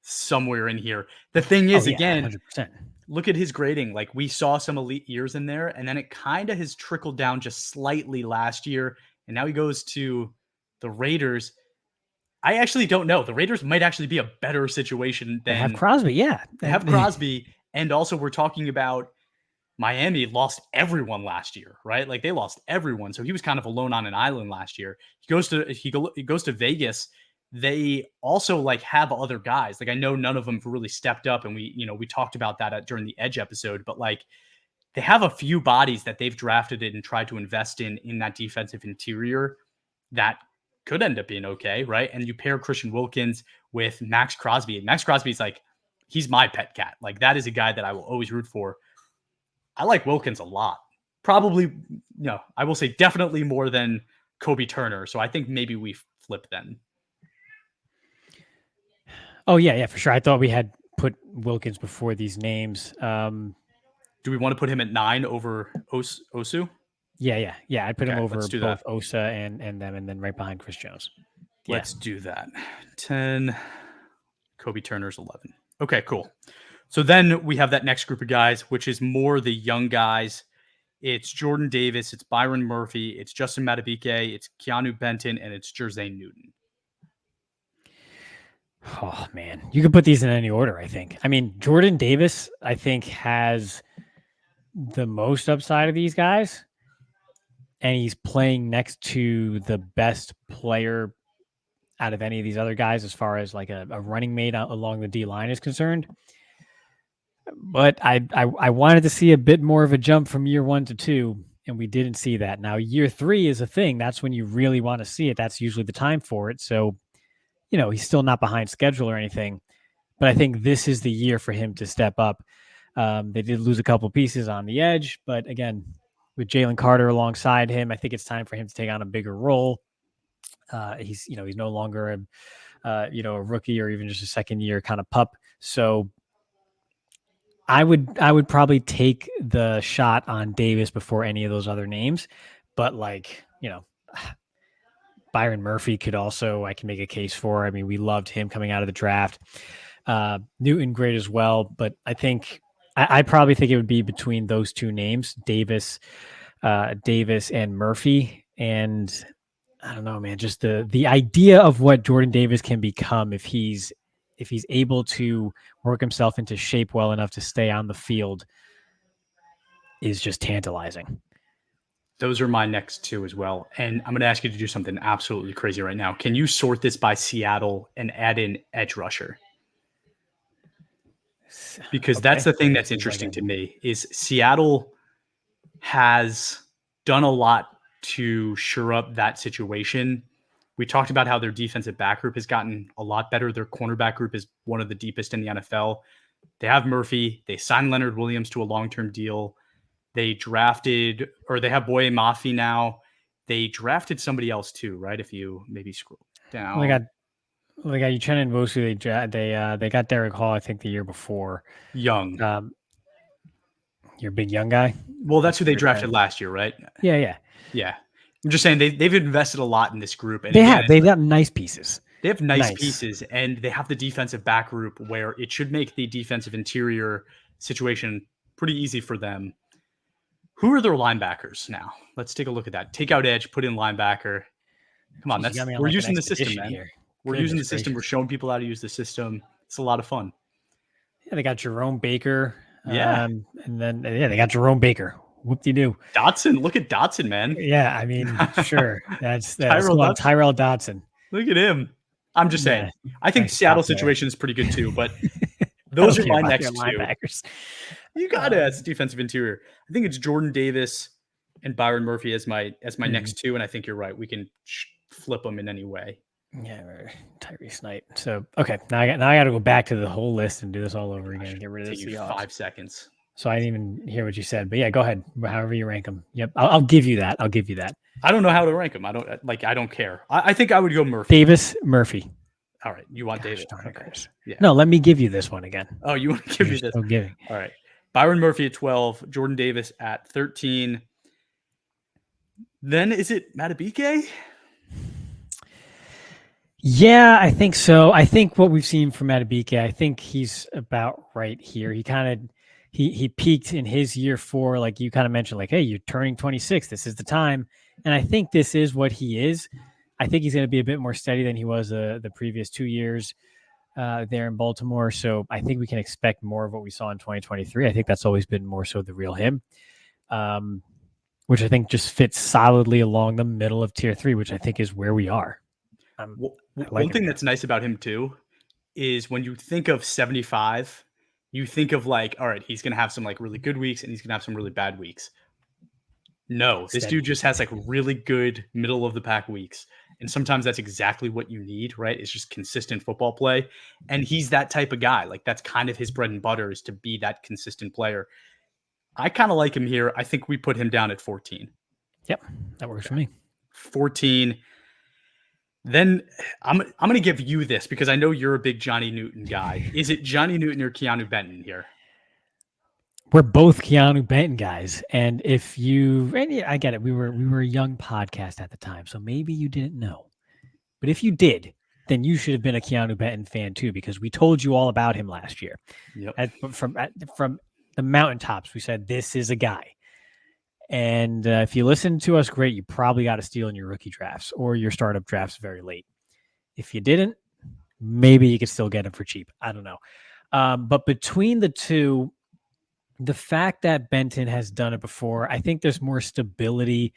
somewhere in here. The thing is, again,
100%.
Look at his grading. Like, we saw some elite years in there, and then it kind of has trickled down just slightly last year. And now he goes to the Raiders. I actually don't know. The Raiders might actually be a better situation than
they have Crosby. Yeah,
they have Crosby, and also we're talking about Miami lost everyone last year, right? Like, they lost everyone, so he was kind of alone on an island last year. He goes to Vegas. They also like have other guys. Like, I know none of them have really stepped up, and we talked about that during the Edge episode, but like, they have a few bodies that they've drafted and tried to invest in that defensive interior that could end up being okay, right? And you pair Christian Wilkins with Max Crosby, and Max Crosby's like, he's my pet cat. Like, that is a guy that I will always root for. I like Wilkins a lot. Probably, I will say definitely more than Kobe Turner. So I think maybe we flip then.
Oh, yeah, for sure. I thought we had put Wilkins before these names.
Do we want to put him at 9 over Osu?
Yeah. I'd put him over both
that.
Osa and them, and then right behind Chris Jones.
Let's do that. 10, Kobe Turner's 11. Okay, cool. So then we have that next group of guys, which is more the young guys. It's Jordan Davis, it's Byron Murphy, it's Justin Madubuike, it's Keanu Benton, and it's Jersey Newton.
Oh man, you could put these in any order. I think. I mean, Jordan Davis, I think, has the most upside of these guys, and he's playing next to the best player out of any of these other guys as far as like a running mate along the D line is concerned. But I wanted to see a bit more of a jump from year 1 to 2, and we didn't see that. Now year 3 is a thing. That's when you really want to see it. That's usually the time for it. So, he's still not behind schedule or anything, but I think this is the year for him to step up. They did lose a couple pieces on the edge, but again, with Jalen Carter alongside him, I think it's time for him to take on a bigger role. He's no longer a rookie or even just a second year kind of pup. So I would probably take the shot on Davis before any of those other names, but Byron Murphy I can make a case for. I mean, we loved him coming out of the draft. Newton, great as well, but I think I probably think it would be between those two names, Davis and Murphy. And I don't know, man, just the idea of what Jordan Davis can become if he's able to work himself into shape well enough to stay on the field is just tantalizing.
Those are my next two as well. And I'm going to ask you to do something absolutely crazy right now. Can you sort this by Seattle and add in edge rusher? Because that's the thing that's interesting to me is Seattle has done a lot to shore up that situation. We talked about how their defensive back group has gotten a lot better. Their cornerback group is one of the deepest in the NFL. They have Murphy. They signed Leonard Williams to a long-term deal. They have Boye Mafi now. They drafted somebody else too, right? If you maybe scroll down.
They got Uchenna Nwosu. They got Derek Hall, I think, the year before.
Young.
Your big young guy?
Well, that's who they drafted last year, right?
Yeah.
I'm just saying they've invested a lot in this group. And
they've got nice pieces.
They have nice pieces, and they have the defensive back group where it should make the defensive interior situation pretty easy for them. Who are their linebackers now? Let's take a look at that. Take out edge, put in linebacker. Come on, we're using the system, man. Here. We're using the system. We're showing people how to use the system. It's a lot of fun.
Yeah, they got Jerome Baker.
Yeah.
And then they got Jerome Baker. Whoop-de-doo.
Dotson. Look at Dotson, man.
Yeah, I mean, sure. That's
Tyrell
Dotson.
Look at him. I'm just saying. I think Seattle's situation is pretty good too, but those are my next two. Linebackers. You got it as defensive interior. I think it's Jordan Davis and Byron Murphy as my next two, and I think you're right. We can flip them in any way.
Yeah, Tyrese Knight. So okay, now I got to go back to the whole list and do this all over again. Get rid of
this. Take you 5 seconds.
So I didn't even hear what you said, but yeah, go ahead. However you rank them. Yep, I'll give you that.
I don't know how to rank them. I don't care. I think I would go Murphy.
Davis, Murphy.
All right, you want Davis?
Okay. Yeah. No, let me give you this one again.
Oh, you want to give me this?
I'm giving.
All right, Byron Murphy at 12, Jordan Davis at 13. Then is it Madubuike?
Yeah, I think so. I think what we've seen from Madubuike, I think he's about right here. He peaked in his year 4, like you kind of mentioned, like, hey, you're turning 26. This is the time. And I think this is what he is. I think he's going to be a bit more steady than he was the previous 2 years there in Baltimore. So I think we can expect more of what we saw in 2023. I think that's always been more so the real him, which I think just fits solidly along the middle of tier 3, which I think is where we are.
One thing that's nice about him too is when you think of 75, you think of like, all right, he's going to have some like really good weeks and he's going to have some really bad weeks. No, this dude just has like really good middle of the pack weeks. And sometimes that's exactly what you need, right? It's just consistent football play. And he's that type of guy. Like that's kind of his bread and butter is to be that consistent player. I kind of like him here. I think we put him down at 14.
Yep, that works for me.
14. Then I'm going to give you this because I know you're a big Johnny Newton guy. Is it Johnny Newton or Keanu Benton here?
We're both Keanu Benton guys. And I get it. We were a young podcast at the time, so maybe you didn't know. But if you did, then you should have been a Keanu Benton fan too, because we told you all about him last year.
Yep.
From the mountaintops, we said this is a guy. And if you listen to us, great. You probably got to steal in your rookie drafts or your startup drafts very late. If you didn't, maybe you could still get him for cheap. I don't know. But between the two, the fact that Benton has done it before, I think there's more stability,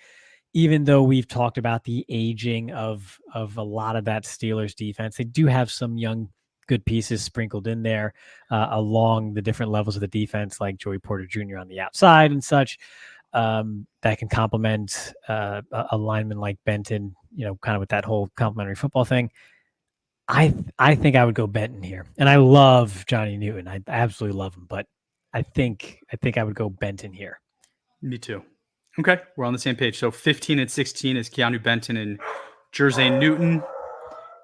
even though we've talked about the aging of a lot of that Steelers defense. They do have some young, good pieces sprinkled in there along the different levels of the defense, like Joey Porter Jr. on the outside and such. That can complement a lineman like Benton, kind of with that whole complimentary football thing. I think I would go Benton here, and I love Johnny Newton. I absolutely love him, but I think I would go Benton here.
Me too. Okay, we're on the same page. So 15 and 16 is Keanu Benton and Jersey Newton.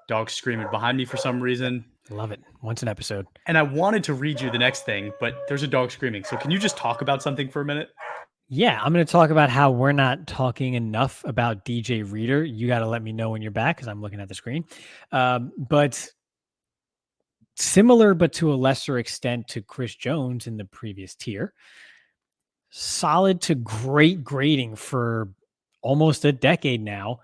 Dogs screaming behind me for some reason.
Love it. Once an episode.
And I wanted to read you the next thing, but there's a dog screaming. So can you just talk about something for a minute?
Yeah, I'm going to talk about how we're not talking enough about DJ Reader. You got to let me know when you're back because I'm looking at the screen. But similar, but to a lesser extent to Chris Jones in the previous tier, solid to great grading for almost a decade now.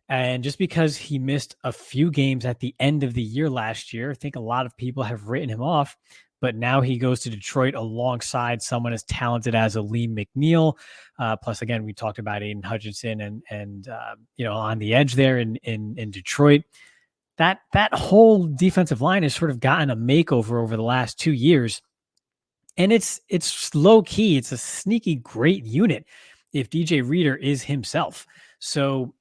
And just because he missed a few games at the end of the year last year, I think a lot of people have written him off. But now he goes to Detroit alongside someone as talented as Aleem McNeil. Plus, again, we talked about Aiden Hutchinson and on the edge there in Detroit. That whole defensive line has sort of gotten a makeover over the last 2 years. And it's low key. It's a sneaky great unit if DJ Reader is himself. So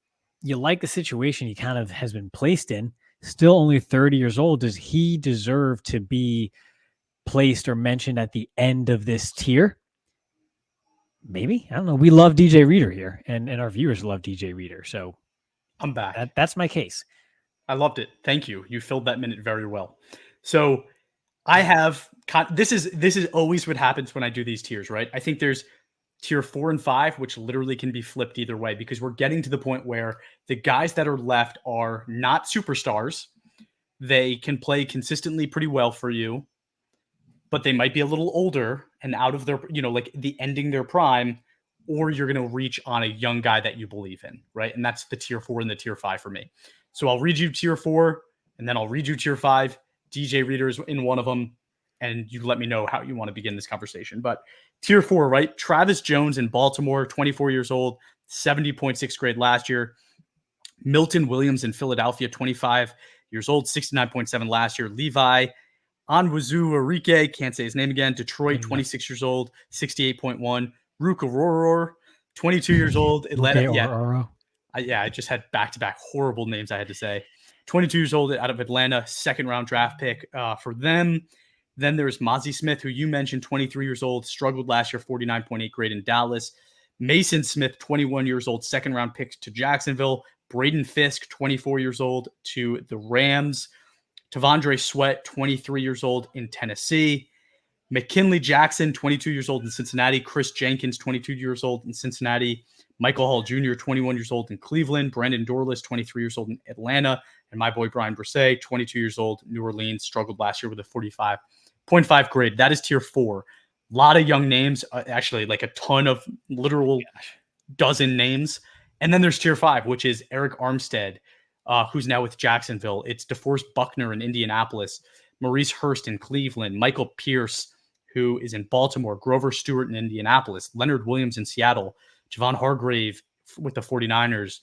you like the situation he kind of has been placed in. Still only 30 years old. Does he deserve to be placed or mentioned at the end of this tier? Maybe. I don't know. We love DJ Reader here, and our viewers love DJ Reader. So
I'm back.
That's my case.
I loved it. Thank you. You filled that minute very well. So I have this is always what happens when I do these tiers, right? I think there's tier 4 and 5, which literally can be flipped either way because we're getting to the point where the guys that are left are not superstars. They can play consistently pretty well for you, but they might be a little older and out of their, like the ending their prime, or you're going to reach on a young guy that you believe in, right? And that's the tier 4 and the tier 5 for me. So I'll read you tier 4, and then I'll read you tier 5. DJ Reader's in one of them, and you let me know how you want to begin this conversation. But tier 4, right? Travis Jones in Baltimore, 24 years old, 70.6 grade last year. Milton Williams in Philadelphia, 25 years old, 69.7 last year. Levi Onwuzu Arike, can't say his name again. Detroit, 26 years old, 68.1. Rook Aurora, 22 years old. Atlanta. I just had back-to-back horrible names I had to say. 22 years old out of Atlanta, second-round draft pick for them. Then there's Mozzie Smith, who you mentioned, 23 years old, struggled last year, 49.8 grade in Dallas. Mason Smith, 21 years old, second-round pick to Jacksonville. Braden Fisk, 24 years old, to the Rams. Tavondre Sweat, 23 years old in Tennessee. McKinley Jackson, 22 years old in Cincinnati. Chris Jenkins, 22 years old in Cincinnati. Michael Hall Jr., 21 years old in Cleveland. Brandon Dorless, 23 years old in Atlanta. And my boy Brian Brisset, 22 years old, New Orleans, struggled last year with a 45.5 grade. That is tier 4. A lot of young names, actually like a ton of literal dozen names. And then there's tier 5, which is Eric Armstead, who's now with Jacksonville. It's DeForest Buckner in Indianapolis, Maurice Hurst in Cleveland, Michael Pierce, who is in Baltimore, Grover Stewart in Indianapolis, Leonard Williams in Seattle, Javon Hargrave with the 49ers,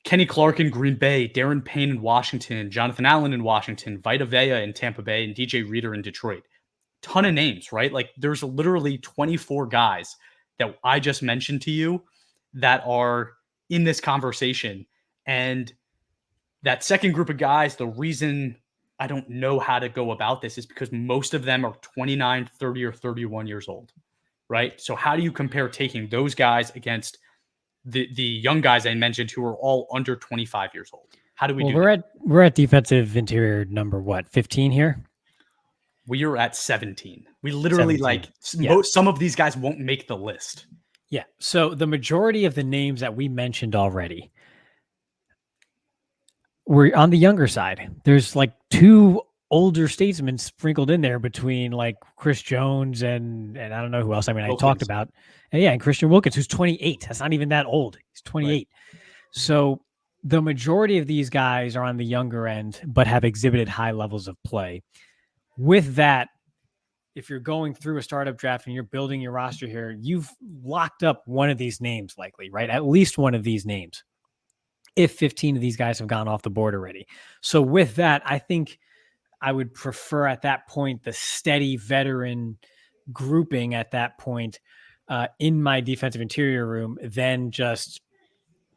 Kenny Clark in Green Bay, Darren Payne in Washington, Jonathan Allen in Washington, Vita Vea in Tampa Bay, and DJ Reader in Detroit. Ton of names, right? Like there's literally 24 guys that I just mentioned to you that are in this conversation. And that second group of guys, the reason I don't know how to go about this is because most of them are 29, 30, or 31 years old, right? So how do you compare taking those guys against the young guys I mentioned who are all under 25 years old? How do we do that?
We're at defensive interior number what, 15 here?
We are at 17. We literally
17.
Some of these guys won't make the list.
Yeah. So the majority of the names that we mentioned already, we're on the younger side. There's like two older statesmen sprinkled in there between like Chris Jones and I don't know who else. I mean, I talked
Wilkins,
about, and Christian Wilkins, who's 28. That's not even that old. He's
right?
28. So the majority of these guys are on the younger end, but have exhibited high levels of play. With that, if you're going through a startup draft and you're building your roster here, you've locked up one of these names likely, right? At least one of these names, if 15 of these guys have gone off the board already. So with that, I think I would prefer at that point the steady veteran grouping at that point in my defensive interior room than just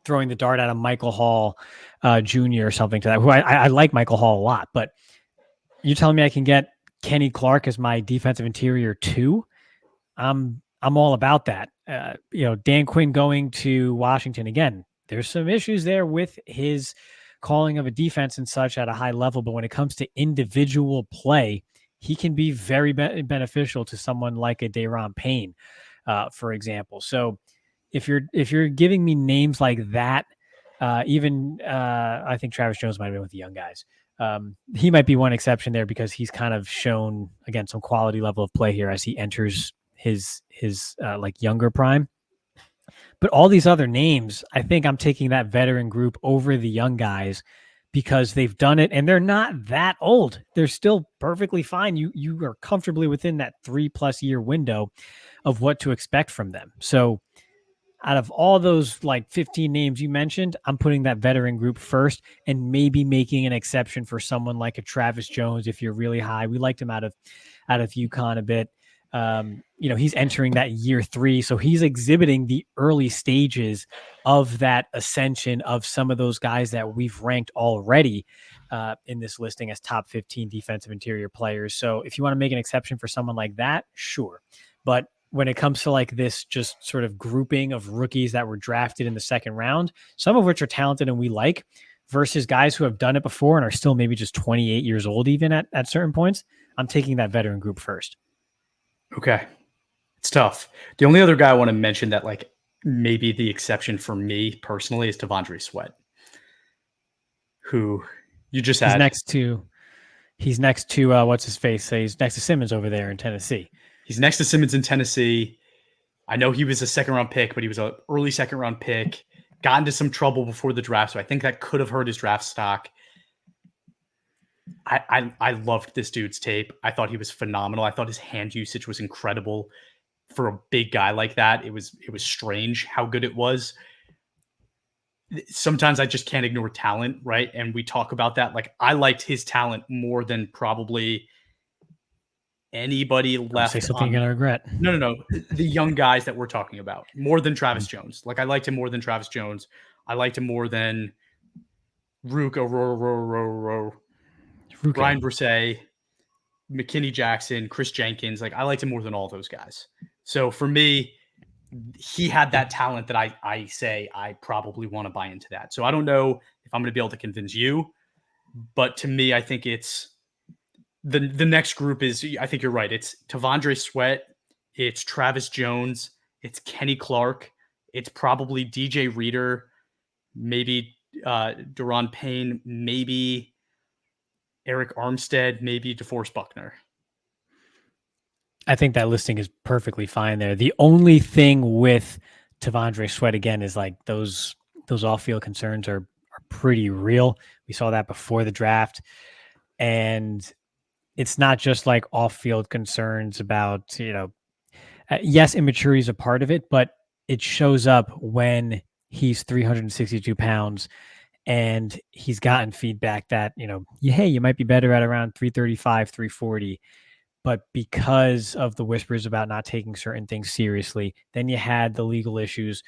throwing the dart at a Michael Hall Jr. or something to that. Who I like Michael Hall a lot, but you're telling me I can get Kenny Clark as my defensive interior too? I'm all about that. Dan Quinn going to Washington again. There's some issues there with his calling of a defense and such at a high level, but when it comes to individual play, he can be very beneficial to someone like a Daron Payne, for example. So if you're giving me names like that, even I think Travis Jones might have been with the young guys. He might be one exception there because he's kind of shown again some quality level of play here as he enters his like younger prime. But all these other names, I think I'm taking that veteran group over the young guys because they've done it and they're not that old. They're still perfectly fine. You are comfortably within that 3+ year window of what to expect from them. So out of all those like 15 names you mentioned, I'm putting that veteran group first and maybe making an exception for someone like a Travis Jones if you're really high. We liked him out of UConn a bit. He's entering that year 3, so he's exhibiting the early stages of that ascension of some of those guys that we've ranked already in this listing as top 15 defensive interior players. So if you want to make an exception for someone like that, sure. But when it comes to like this just sort of grouping of rookies that were drafted in the second round, some of which are talented and we like, versus guys who have done it before and are still maybe just 28 years old even at certain points, I'm taking that veteran group first.
Okay. It's tough. The only other guy I want to mention that like maybe the exception for me personally is T'Vondre Sweat, who you just had.
He's next to what's his face? He's next to Simmons over there in Tennessee.
He's next to Simmons in Tennessee. I know he was a second-round pick, but he was an early second-round pick. Got into some trouble before the draft, so I think that could have hurt his draft stock. I loved this dude's tape. I thought he was phenomenal. I thought his hand usage was incredible for a big guy like that. It was strange how good it was. Sometimes I just can't ignore talent, right? And we talk about that. Like I liked his talent more than probably anybody left.
Say something you're gonna regret.
No. The young guys that we're talking about more than Travis Jones. Like I liked him more than Travis Jones. I liked him more than Ryan Brisset, McKinney Jackson, Chris Jenkins. Like I liked him more than all those guys. So for me, he had that talent that I say I probably want to buy into that. So I don't know if I'm going to be able to convince you, but to me, I think it's the next group is, I think you're right. It's T'Vondre Sweat. It's Travis Jones. It's Kenny Clark. It's probably DJ Reader, maybe Daron Payne, maybe Eric Armstead, maybe DeForest Buckner.
I think that listing is perfectly fine there. The only thing with T'Vondre Sweat again is like those off-field concerns are pretty real. We saw that before the draft, and it's not just like off-field concerns about yes, immaturity is a part of it, but it shows up when he's 362 pounds and he's gotten feedback that hey, you might be better at around 335, 340. But because of the whispers about not taking certain things seriously, then you had the legal issues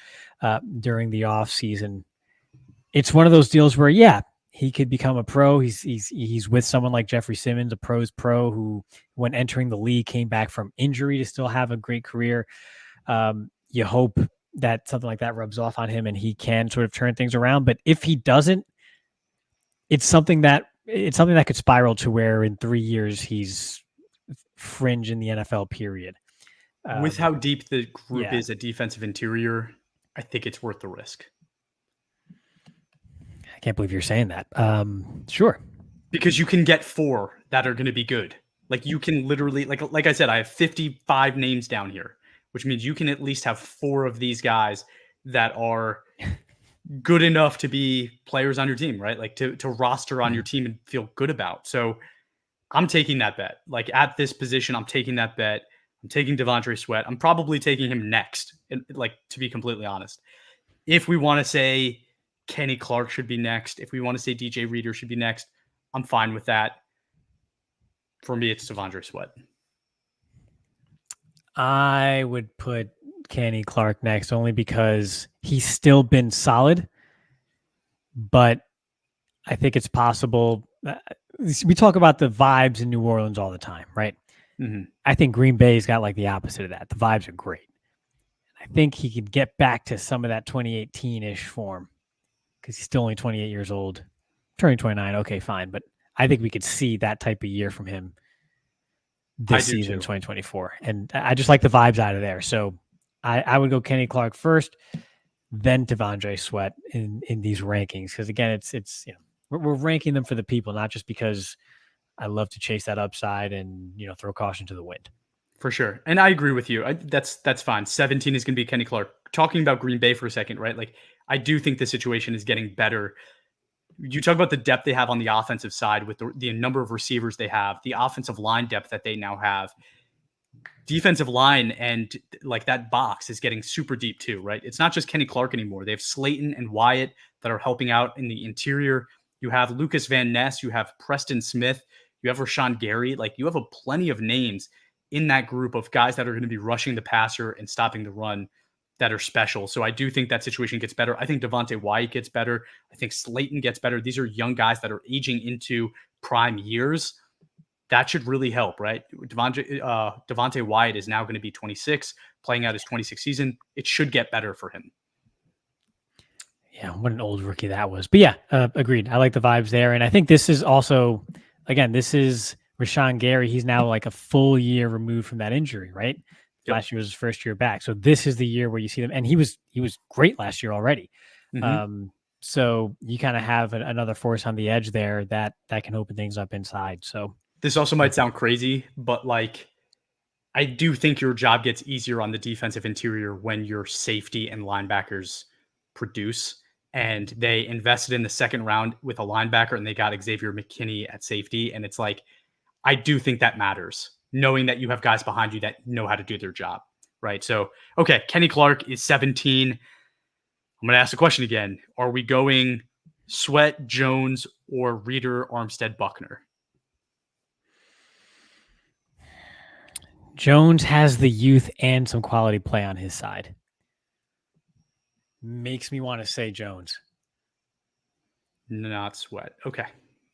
during the off season. It's one of those deals where, yeah, he could become a pro. He's with someone like Jeffrey Simmons, a pro's pro, who, when entering the league, came back from injury to still have a great career. You hope that something like that rubs off on him and he can sort of turn things around. But if he doesn't, it's something that could spiral to where in 3 years he's fringe in the NFL, period.
With how deep the group is at defensive interior, I think it's worth the risk.
I can't believe you're saying that. Sure.
Because you can get 4 that are going to be good. Like you can literally, like I said, I have 55 names down here, which means you can at least have 4 of these guys that are good enough to be players on your team, right? Like to roster on your team and feel good about. So I'm taking that bet. Like at this position, I'm taking that bet. I'm taking Devontae Sweat. I'm probably taking him next. And like to be completely honest, if we want to say Kenny Clark should be next, if we want to say DJ Reader should be next, I'm fine with that. For me, it's Devontae Sweat.
I would put Kenny Clark next only because he's still been solid, but I think it's possible. We talk about the vibes in New Orleans all the time, right?
Mm-hmm.
I think Green Bay's got like the opposite of that. The vibes are great. I think he could get back to some of that 2018-ish form because he's still only 28 years old, turning 29. Okay, fine. But I think we could see that type of year from him this season, 2024. And I just like the vibes out of there. So I would go Kenny Clark first, then Devondre Sweat in these rankings. Because again, it's we're ranking them for the people, not just because I love to chase that upside and throw caution to the wind.
For sure. And I agree with you. That's fine. 17 is going to be Kenny Clark. Talking about Green Bay for a second, right? Like I do think the situation is getting better. You talk about the depth they have on the offensive side with the number of receivers they have, the offensive line depth that they now have. Defensive line and like that box is getting super deep too, right? It's not just Kenny Clark anymore. They have Slayton and Wyatt that are helping out in the interior. You have Lucas Van Ness. You have Preston Smith. You have Rashawn Gary. Like you have a plenty of names in that group of guys that are going to be rushing the passer and stopping the run that are special. So I do think that situation gets better. I think Devontae Wyatt gets better. I think Slayton gets better. These are young guys that are aging into prime years. That should really help, right? Devontae Wyatt is now going to be 26, playing out his 26th season. It should get better for him.
Yeah, what an old rookie that was. But yeah, agreed. I like the vibes there. And I think this is also, again, this is Rashawn Gary. He's now like a full year removed from that injury, right? Yep. Last year was his first year back. So this is the year where you see them. And he was great last year already. Mm-hmm. So you kind of have another force on the edge there that can open things up inside. So
this also might sound crazy, but like I do think your job gets easier on the defensive interior when your safety and linebackers produce. And they invested in the second round with a linebacker and they got Xavier McKinney at safety. And it's like, I do think that matters, knowing that you have guys behind you that know how to do their job, right? So, okay, Kenny Clark is 17. I'm going to ask the question again. Are we going Sweat, Jones, or Reader, Armstead, Buckner?
Jones has the youth and some quality play on his side. Makes me want to say Jones.
Not Sweat. Okay.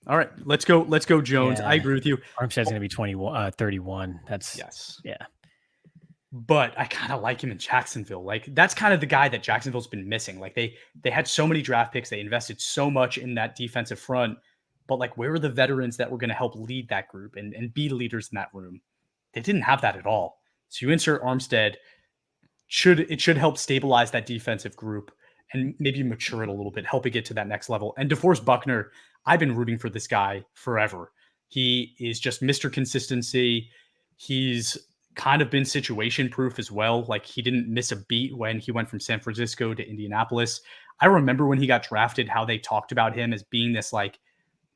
All right. Let's go Jones. Yeah. I agree with you.
Armstead's going to be 31. That's
yes.
Yeah.
But I kind of like him in Jacksonville. Like that's kind of the guy that Jacksonville's been missing. Like they had so many draft picks. They invested so much in that defensive front. But like, where are the veterans that were going to help lead that group and be leaders in that room? They didn't have that at all. So you insert Armstead. It should help stabilize that defensive group and maybe mature it a little bit, help it get to that next level. And DeForest Buckner, I've been rooting for this guy forever. He is just Mr. Consistency. He's kind of been situation proof as well. Like he didn't miss a beat when he went from San Francisco to Indianapolis. I remember when he got drafted, how they talked about him as being this like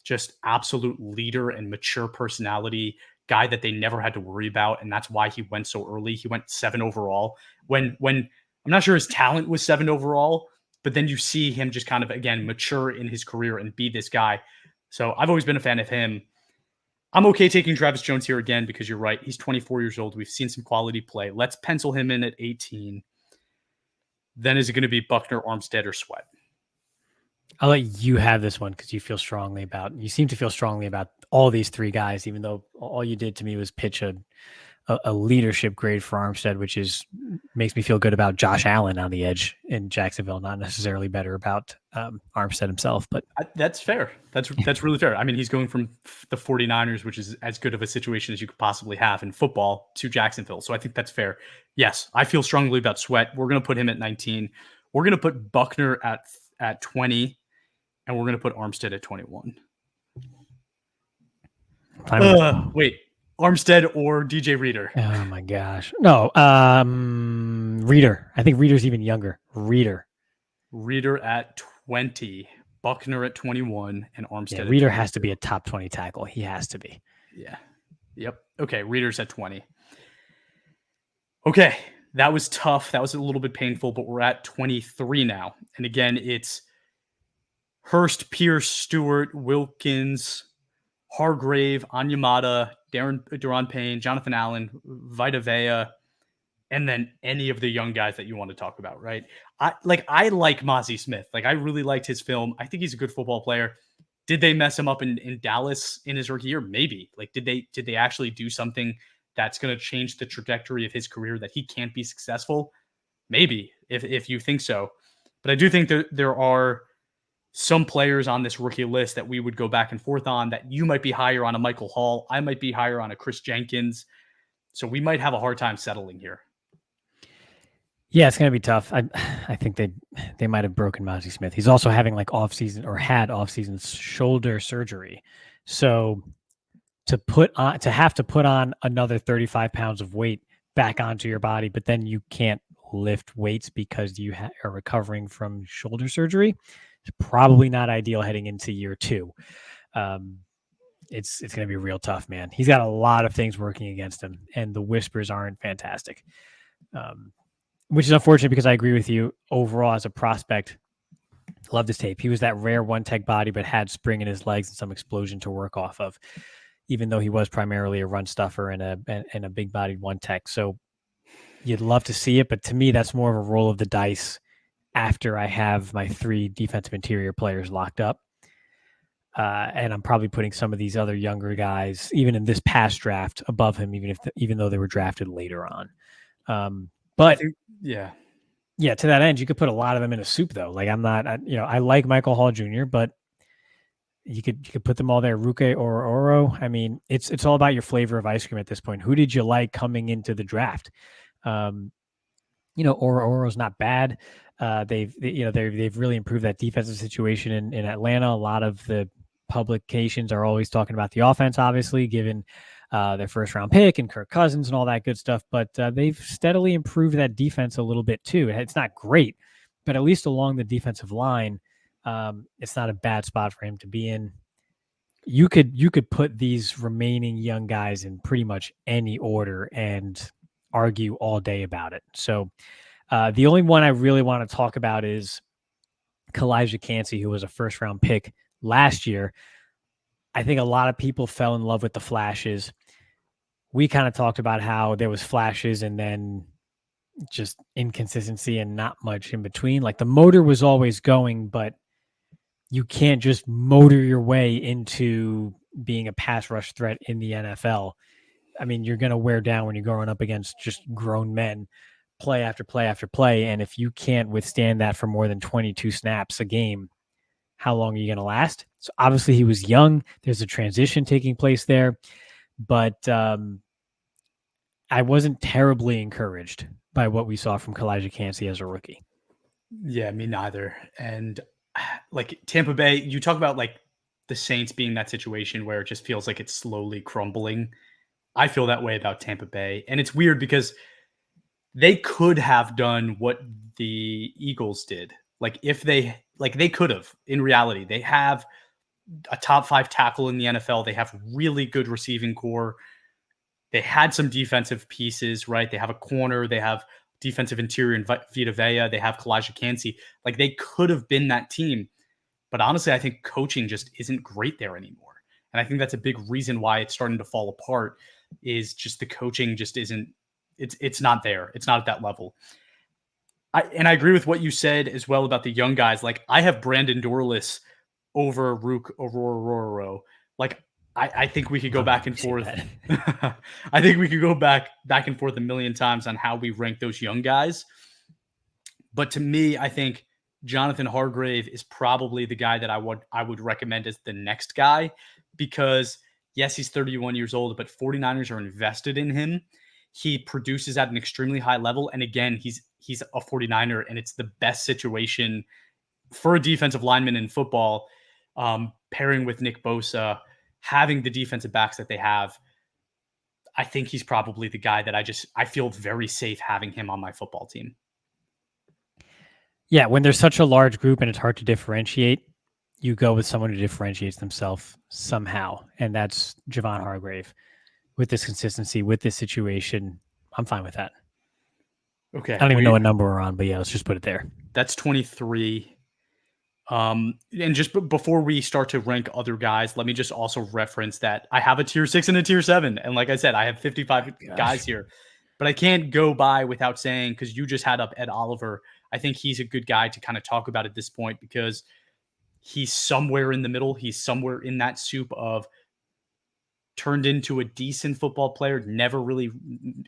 just absolute leader and mature personality guy that they never had to worry about. And that's why he went so early. He went 7 overall when I'm not sure his talent was 7 overall, but then you see him just kind of, again, mature in his career and be this guy. So I've always been a fan of him. I'm okay taking Travis Jones here again, because you're right. He's 24 years old. We've seen some quality play. Let's pencil him in at 18. Then is it going to be Buckner, Armstead, or Sweat?
I'll let you have this one because you seem to feel strongly about all these 3 guys, even though all you did to me was pitch a leadership grade for Armstead, which makes me feel good about Josh Allen on the edge in Jacksonville, not necessarily better about Armstead himself. But
that's fair. That's really fair. I mean, he's going from the 49ers, which is as good of a situation as you could possibly have in football, to Jacksonville. So I think that's fair. Yes, I feel strongly about Sweat. We're going to put him at 19. We're going to put Buckner at 20. and we're going to put Armstead at 21. Wait, Armstead or DJ Reader?
Oh my gosh. No, Reader. I think Reader's even younger. Reader
at 20, Buckner at 21, and Armstead at
Reader
22.
has to be a top 20 tackle. He has to be.
Yeah. Yep. Okay, Reader's at 20. Okay, that was tough. That was a little bit painful, but we're at 23 now. And again, it's Hurst, Pierce, Stewart, Wilkins, Hargrave, Anyamata, Daron Payne, Jonathan Allen, Vita Vea, and then any of the young guys that you want to talk about, right? I like Mozzie Smith. Like, I really liked his film. I think he's a good football player. Did they mess him up in Dallas in his rookie year? Maybe. Like, did they actually do something that's going to change the trajectory of his career that he can't be successful? Maybe, if you think so. But I do think that there are some players on this rookie list that we would go back and forth on, that you might be higher on a Michael Hall. I might be higher on a Chris Jenkins. So we might have a hard time settling here.
Yeah, it's going to be tough. I think they might have broken Mozzie Smith. He's also having like had off-season shoulder surgery. So to have to put on another 35 pounds of weight back onto your body, but then you can't lift weights because you are recovering from shoulder surgery, it's probably not ideal heading into year 2. It's going to be real tough, man. He's got a lot of things working against him, and the whispers aren't fantastic. Which is unfortunate because I agree with you overall as a prospect. Love this tape. He was that rare one-tech body, but had spring in his legs and some explosion to work off of, even though he was primarily a run stuffer and a big-bodied one-tech. So you'd love to see it, but to me, that's more of a roll of the dice after I have my 3 defensive interior players locked up. And I'm probably putting some of these other younger guys, even in this past draft, above him, even though they were drafted later on. But
yeah,
to that end, you could put a lot of them in a soup, though. Like, I like Michael Hall Jr., but you could put them all there. Ruke or Oro. I mean, it's all about your flavor of ice cream at this point. Who did you like coming into the draft? Oro's not bad. They've really improved that defensive situation in Atlanta. A lot of the publications are always talking about the offense, obviously, given their first round pick and Kirk Cousins and all that good stuff. But they've steadily improved that defense a little bit too. It's not great, but at least along the defensive line, it's not a bad spot for him to be in. You could put these remaining young guys in pretty much any order and argue all day about it. So the only one I really want to talk about is Kalijah Kancey, who was a first round pick last year. I think a lot of people fell in love with the flashes. We kind of talked about how there was flashes and then just inconsistency and not much in between. Like, the motor was always going, but you can't just motor your way into being a pass rush threat in the NFL. I mean, you're going to wear down when you're going up against just grown men play after play after play. And if you can't withstand that for more than 22 snaps a game, how long are you going to last? So obviously he was young. There's a transition taking place there, but I wasn't terribly encouraged by what we saw from Kalijah Kancey as a rookie.
Yeah, me neither. And like Tampa Bay, you talk about like the Saints being that situation where it just feels like it's slowly crumbling. I feel that way about Tampa Bay. And it's weird because they could have done what the Eagles did. Like, if they could have, in reality, they have a top 5 tackle in the NFL. They have really good receiving core. They had some defensive pieces, right? They have a corner. They have defensive interior in Vita Vea. They have Kalijah Kancey. Like, they could have been that team. But honestly, I think coaching just isn't great there anymore. And I think that's a big reason why it's starting to fall apart, is just the coaching just isn't, it's not there. It's not at that level. I agree with what you said as well about the young guys. Like, I have Brandon Dorless over Rook Aurora. Like, I think we could go back and forth. I think we could go back and forth a million times on how we rank those young guys. But to me, I think Jonathan Hargrave is probably the guy that I would recommend as the next guy, because yes, he's 31 years old, but 49ers are invested in him. He produces at an extremely high level. And again, he's a 49er, and it's the best situation for a defensive lineman in football. pairing with Nick Bosa, having the defensive backs that they have, I think he's probably the guy that I feel very safe having him on my football team.
Yeah, when there's such a large group and it's hard to differentiate, you go with someone who differentiates themselves somehow, and that's Javon Hargrave. With this consistency, with this situation, I'm fine with that.
Okay.
I don't even know what number we're on, but yeah, let's just put it there.
That's 23. And just before we start to rank other guys, let me just also reference that I have a tier 6 and a tier 7. And like I said, I have 55 guys here. But I can't go by without saying, because you just had up Ed Oliver, I think he's a good guy to kind of talk about at this point, because he's somewhere in the middle. He's somewhere in that soup of turned into a decent football player, never really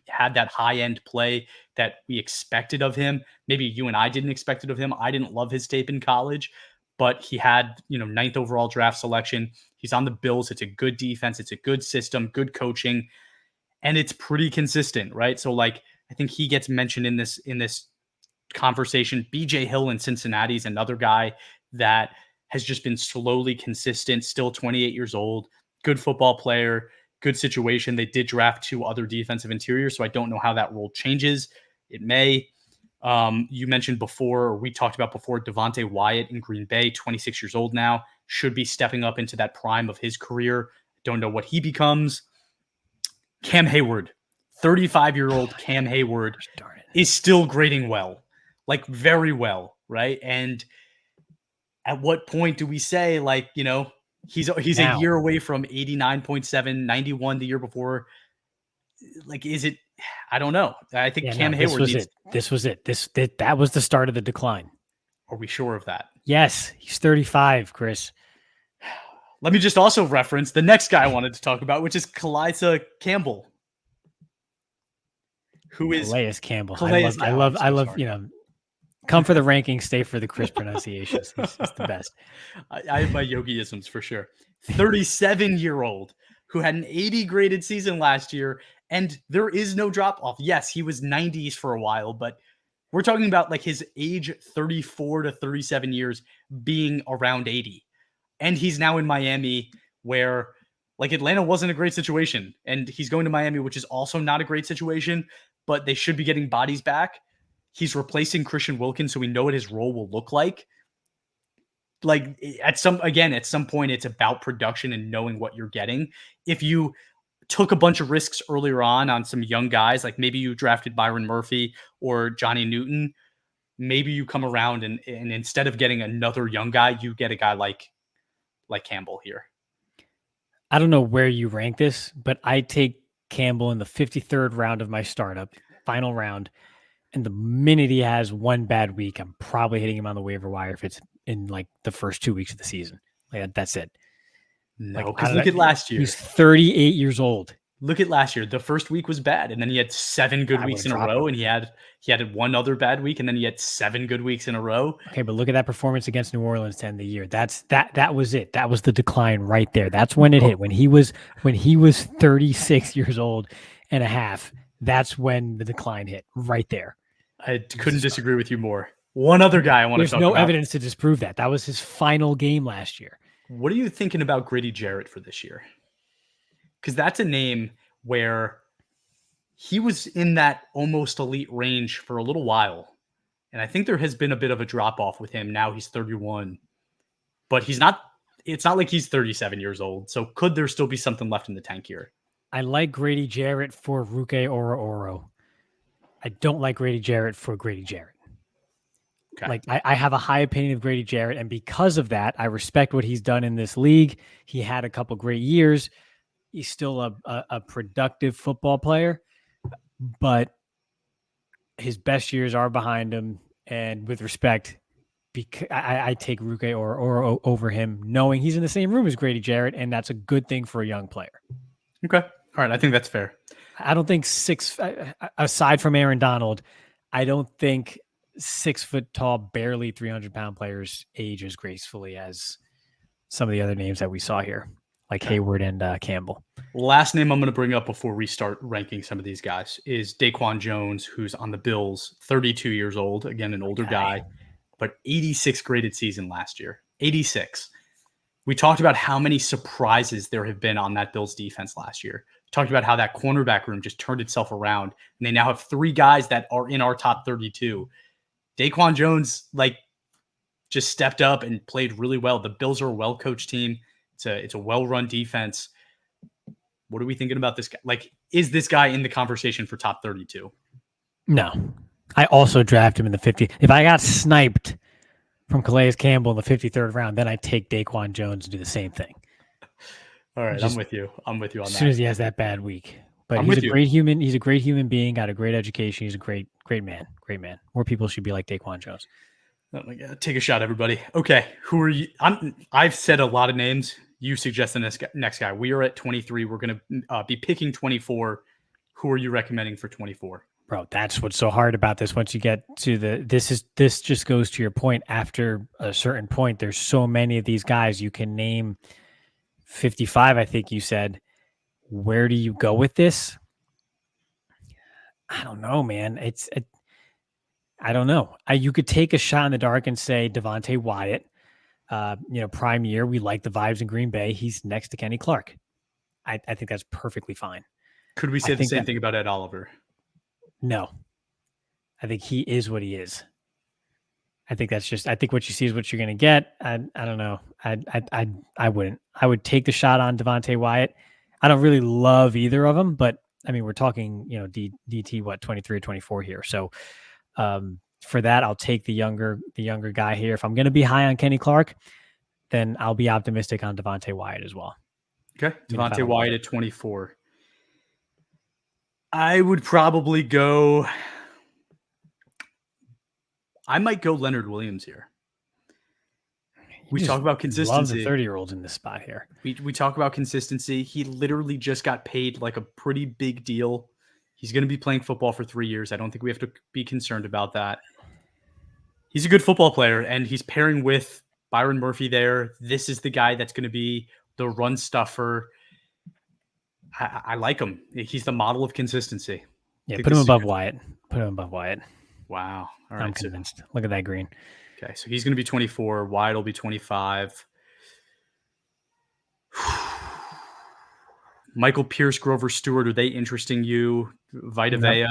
had that high-end play that we expected of him. Maybe you and I didn't expect it of him. I didn't love his tape in college, but he had, 9th overall draft selection. He's on the Bills. It's a good defense. It's a good system, good coaching, and it's pretty consistent, right? So like, I think he gets mentioned in this conversation. BJ Hill in Cincinnati is another guy that has just been slowly consistent, still 28 years old, good football player, good situation. They did draft 2 other defensive interiors, so I don't know how that role changes. It may. You mentioned before, or we talked about before, Devontae Wyatt in Green Bay, 26 years old now, should be stepping up into that prime of his career. Don't know what he becomes. Cam Hayward, 35-year-old Cam Hayward is still grading well, like very well, right? And at what point do we say, like, he's now, a year away from 89.7, 91 the year before? Like, is it? I don't know. I think Cam Hayward
This was it. That was the start of the decline.
Are we sure of that?
Yes, he's 35, Chris.
Let me just also reference the next guy I wanted to talk about, which is Calais Campbell, who is
Calais Campbell. I love. Come for the rankings, stay for the Chris pronunciations. It's the best.
I have my Yogi-isms for sure. 37-year-old who had an 80 graded season last year, and there is no drop off. Yes, he was 90s for a while, but we're talking about like his age 34 to 37 years being around 80. And he's now in Miami, where like Atlanta wasn't a great situation, and he's going to Miami, which is also not a great situation, but they should be getting bodies back. He's replacing Christian Wilkins, so we know what his role will look like. Like at some point, it's about production and knowing what you're getting. If you took a bunch of risks earlier on some young guys, like maybe you drafted Byron Murphy or Johnny Newton, maybe you come around and instead of getting another young guy, you get a guy like Campbell here.
I don't know where you rank this, but I take Campbell in the 53rd round of my startup, final round. And the minute he has one bad week, I'm probably hitting him on the waiver wire if it's in like the first 2 weeks of the season. Like that's it.
No, because look at last year.
He's 38 years old.
Look at last year. The first week was bad, and then he had 7 good weeks in a row, and he had one other bad week, and then he had 7 good weeks in a row.
Okay, but look at that performance against New Orleans to end the year. That was it. That was the decline right there. That's when it hit. When he was 36 years old and a half, that's when the decline hit right there.
I couldn't disagree with you more. One other guy I want to talk about.
There's no evidence to disprove that. That was his final game last year.
What are you thinking about Grady Jarrett for this year? Because that's a name where he was in that almost elite range for a little while. And I think there has been a bit of a drop-off with him. Now he's 31. But it's not like he's 37 years old. So could there still be something left in the tank here?
I like Grady Jarrett for Ruke Oro. I don't like Grady Jarrett for Grady Jarrett. Okay. Like I have a high opinion of Grady Jarrett, and because of that, I respect what he's done in this league. He had a couple great years. He's still a productive football player, but his best years are behind him. And with respect, because I take Ruke Oro over him, knowing he's in the same room as Grady Jarrett, and that's a good thing for a young player.
Okay. All right. I think that's fair.
I don't think aside from Aaron Donald, I don't think 6 foot tall, barely 300-pound players age as gracefully as some of the other names that we saw here, like Hayward and Campbell.
Last name I'm going to bring up before we start ranking some of these guys is Daquan Jones, who's on the Bills, 32 years old, again, an older guy, but 86 graded season last year, 86. We talked about how many surprises there have been on that Bills defense last year. We talked about how that cornerback room just turned itself around, and they now have 3 guys that are in our top 32. Daquan Jones, just stepped up and played really well. The Bills are a well-coached team. It's a well-run defense. What are we thinking about this guy? Is this guy in the conversation for top 32?
No. I also draft him in the 50. If I got sniped from Calais Campbell in the 53rd round, then I take Daquan Jones and do the same thing.
All right, I'm with you. I'm with you on that.
As soon as he has that bad week. But
I'm
he's
with
a
you.
great human. He's a great human being, got a great education. He's a great man. Great man. More people should be like Daquan Jones.
Oh my God. Take a shot, everybody. Okay. Who are you? I've said a lot of names. You suggest the next guy. We are at 23. We're going to be picking 24. Who are you recommending for 24?
Bro, that's what's so hard about this. Once you get to this just goes to your point. After a certain point, there's so many of these guys you can name. 55, I think you said. Where do you go with this? I don't know, man. I don't know. You could take a shot in the dark and say Devontae Wyatt. Prime year, we like the vibes in Green Bay. He's next to Kenny Clark. I think that's perfectly fine.
Could we say the same thing about Ed Oliver?
No. I think he is what he is. I think what you see is what you're going to get. I don't know. I wouldn't. I would take the shot on Devontae Wyatt. I don't really love either of them, but I mean, we're talking, DT, 23 or 24 here. So for that, I'll take the younger guy here. If I'm going to be high on Kenny Clark, then I'll be optimistic on Devontae Wyatt as well.
Okay. Devontae Wyatt at 24. I would probably go. I might go Leonard Williams here. We talk about consistency.
Love the 30-year-olds in this spot here.
We talk about consistency. He literally just got paid like a pretty big deal. He's going to be playing football for 3 years. I don't think we have to be concerned about that. He's a good football player, and he's pairing with Byron Murphy there. This is the guy that's going to be the run stuffer. I like him. He's the model of consistency.
Yeah, put him above Wyatt.
Wow. All right.
I'm convinced. Look at that green.
Okay, so he's going to be 24. Wyatt will be 25. Michael Pierce, Grover Stewart, are they interesting you? Vita Vea,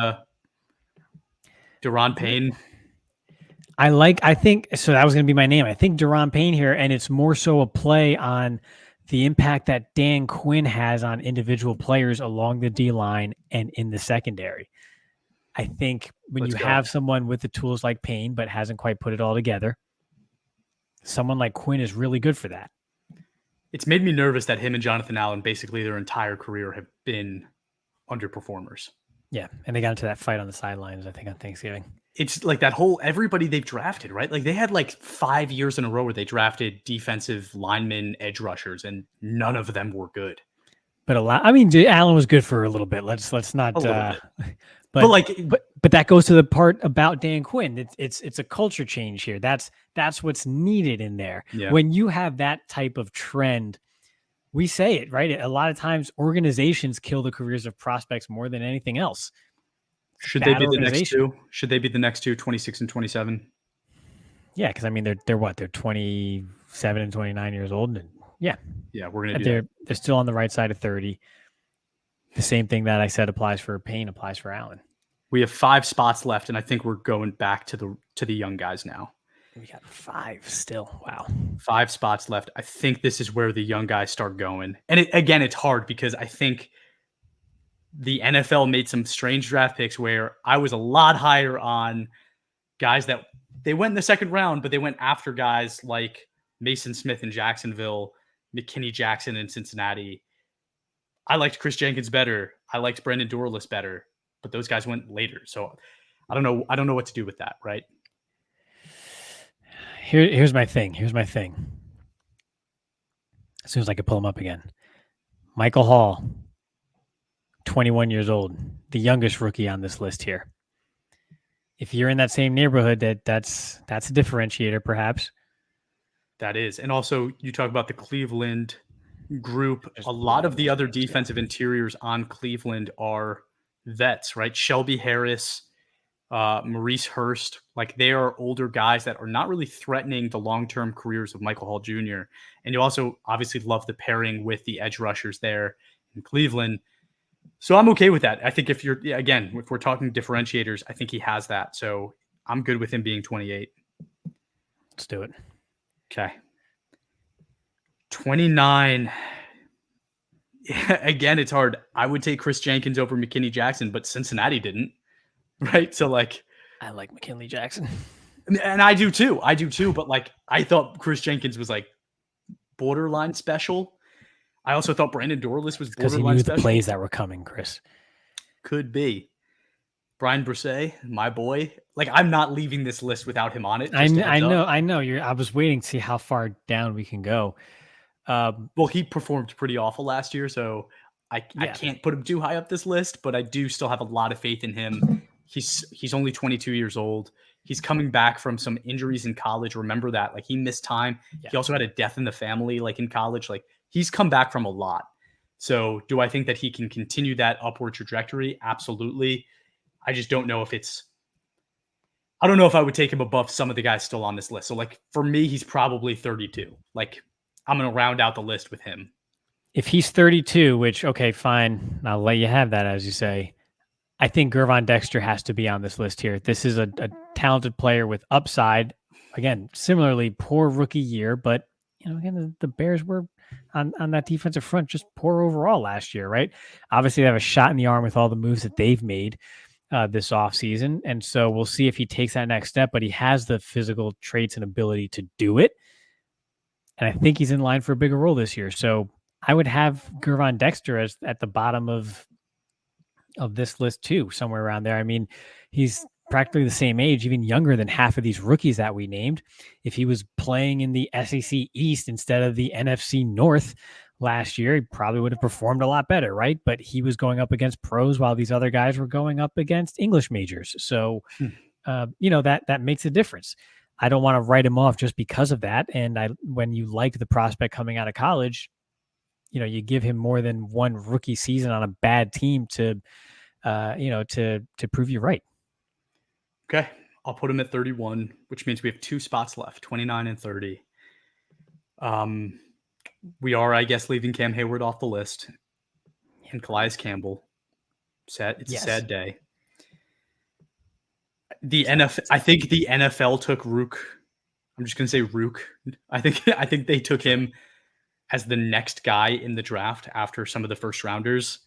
Daron Payne.
I think, so that was going to be my name. I think Daron Payne here, and it's more so a play on the impact that Dan Quinn has on individual players along the D-line and in the secondary. I think when you have someone with the tools like Payne, but hasn't quite put it all together, someone like Quinn is really good for that.
It's made me nervous that him and Jonathan Allen, basically their entire career, have been underperformers.
Yeah, and they got into that fight on the sidelines, I think, on Thanksgiving.
It's like that whole everybody they've drafted, right? Like they had 5 years in a row where they drafted defensive linemen, edge rushers, and none of them were good.
But Allen was good for a little bit. Let's not. But that goes to the part about Dan Quinn. It's a culture change here. That's what's needed in there. Yeah. When you have that type of trend, we say it, right? A lot of times organizations kill the careers of prospects more than anything else.
Should they be the next two? Should they be the next two, 26 and 27?
Yeah, because I mean they're what? They're 27 and 29 years old. And yeah,
we're gonna do that.
They're still on the right side of 30. The same thing that I said applies for Payne applies for Allen.
We have 5 spots left, and I think we're going back to the young guys now.
We got 5 still. Wow.
5 spots left. I think this is where the young guys start going. And it's hard because I think the NFL made some strange draft picks where I was a lot higher on guys that they went in the second round, but they went after guys like Mason Smith in Jacksonville, McKinney Jackson in Cincinnati. I liked Chris Jenkins better. I liked Brendan Dorless better, but those guys went later. So I don't know. I don't know what to do with that. Right.
Here's my thing. As soon as I could pull him up again, Michael Hall, 21 years old, the youngest rookie on this list here. If you're in that same neighborhood, that's a differentiator, perhaps.
That is. And also you talk about the Cleveland group. A lot of the other defensive interiors on Cleveland are vets, right? Shelby Harris, Maurice Hurst. Like, they are older guys that are not really threatening the long-term careers of Michael Hall Jr. And you also obviously love the pairing with the edge rushers there in Cleveland. So I'm okay with that. I think if we're talking differentiators, I think he has that. So I'm good with him being 28.
Let's do it.
Okay. 29. Again, it's hard. I would take Chris Jenkins over McKinney Jackson, but Cincinnati didn't. Right. So, like,
I like McKinley Jackson.
And I do too. But, like, I thought Chris Jenkins was, like, borderline special. I also thought Brandon Dorlus was
because he
borderline
knew
special.
the plays that were coming, Chris.
Could be. Brian Broussais, my boy. Like, I'm not leaving this list without him on it.
I know. I was waiting to see how far down we can go.
Well, he performed pretty awful last year, so I can't put him too high up this list, but I do still have a lot of faith in him. He's only 22 years old. He's coming back from some injuries in college. Remember that. Like, he missed time. Yeah. He also had a death in the family, like, in college. Like, he's come back from a lot. So do I think that he can continue that upward trajectory? Absolutely. I just don't know if I don't know if I would take him above some of the guys still on this list. So, like, for me, he's probably 32. Like, I'm going to round out the list with him.
If he's 32, which, okay, fine. I'll let you have that, as you say. I think Gervon Dexter has to be on this list here. This is a talented player with upside. Again, similarly, poor rookie year, but, again, the Bears were on that defensive front just poor overall last year, right? Obviously, they have a shot in the arm with all the moves that they've made this offseason. And so we'll see if he takes that next step, but he has the physical traits and ability to do it. And I think he's in line for a bigger role this year. So I would have Gervon Dexter at the bottom of this list too, somewhere around there. I mean, he's practically the same age, even younger than half of these rookies that we named. If he was playing in the SEC East instead of the NFC North last year, he probably would have performed a lot better, right? But he was going up against pros while these other guys were going up against English majors. So, that makes a difference. I don't want to write him off just because of that. And when you like the prospect coming out of college, you give him more than one rookie season on a bad team to prove you right.
Okay. I'll put him at 31, which means we have 2 spots left, 29 and 30. We are, I guess, leaving Cam Hayward off the list and Calais Campbell. It's a sad day. I think the NFL took Rook. I'm just going to say Rook. I think they took him as the next guy in the draft after some of the first rounders.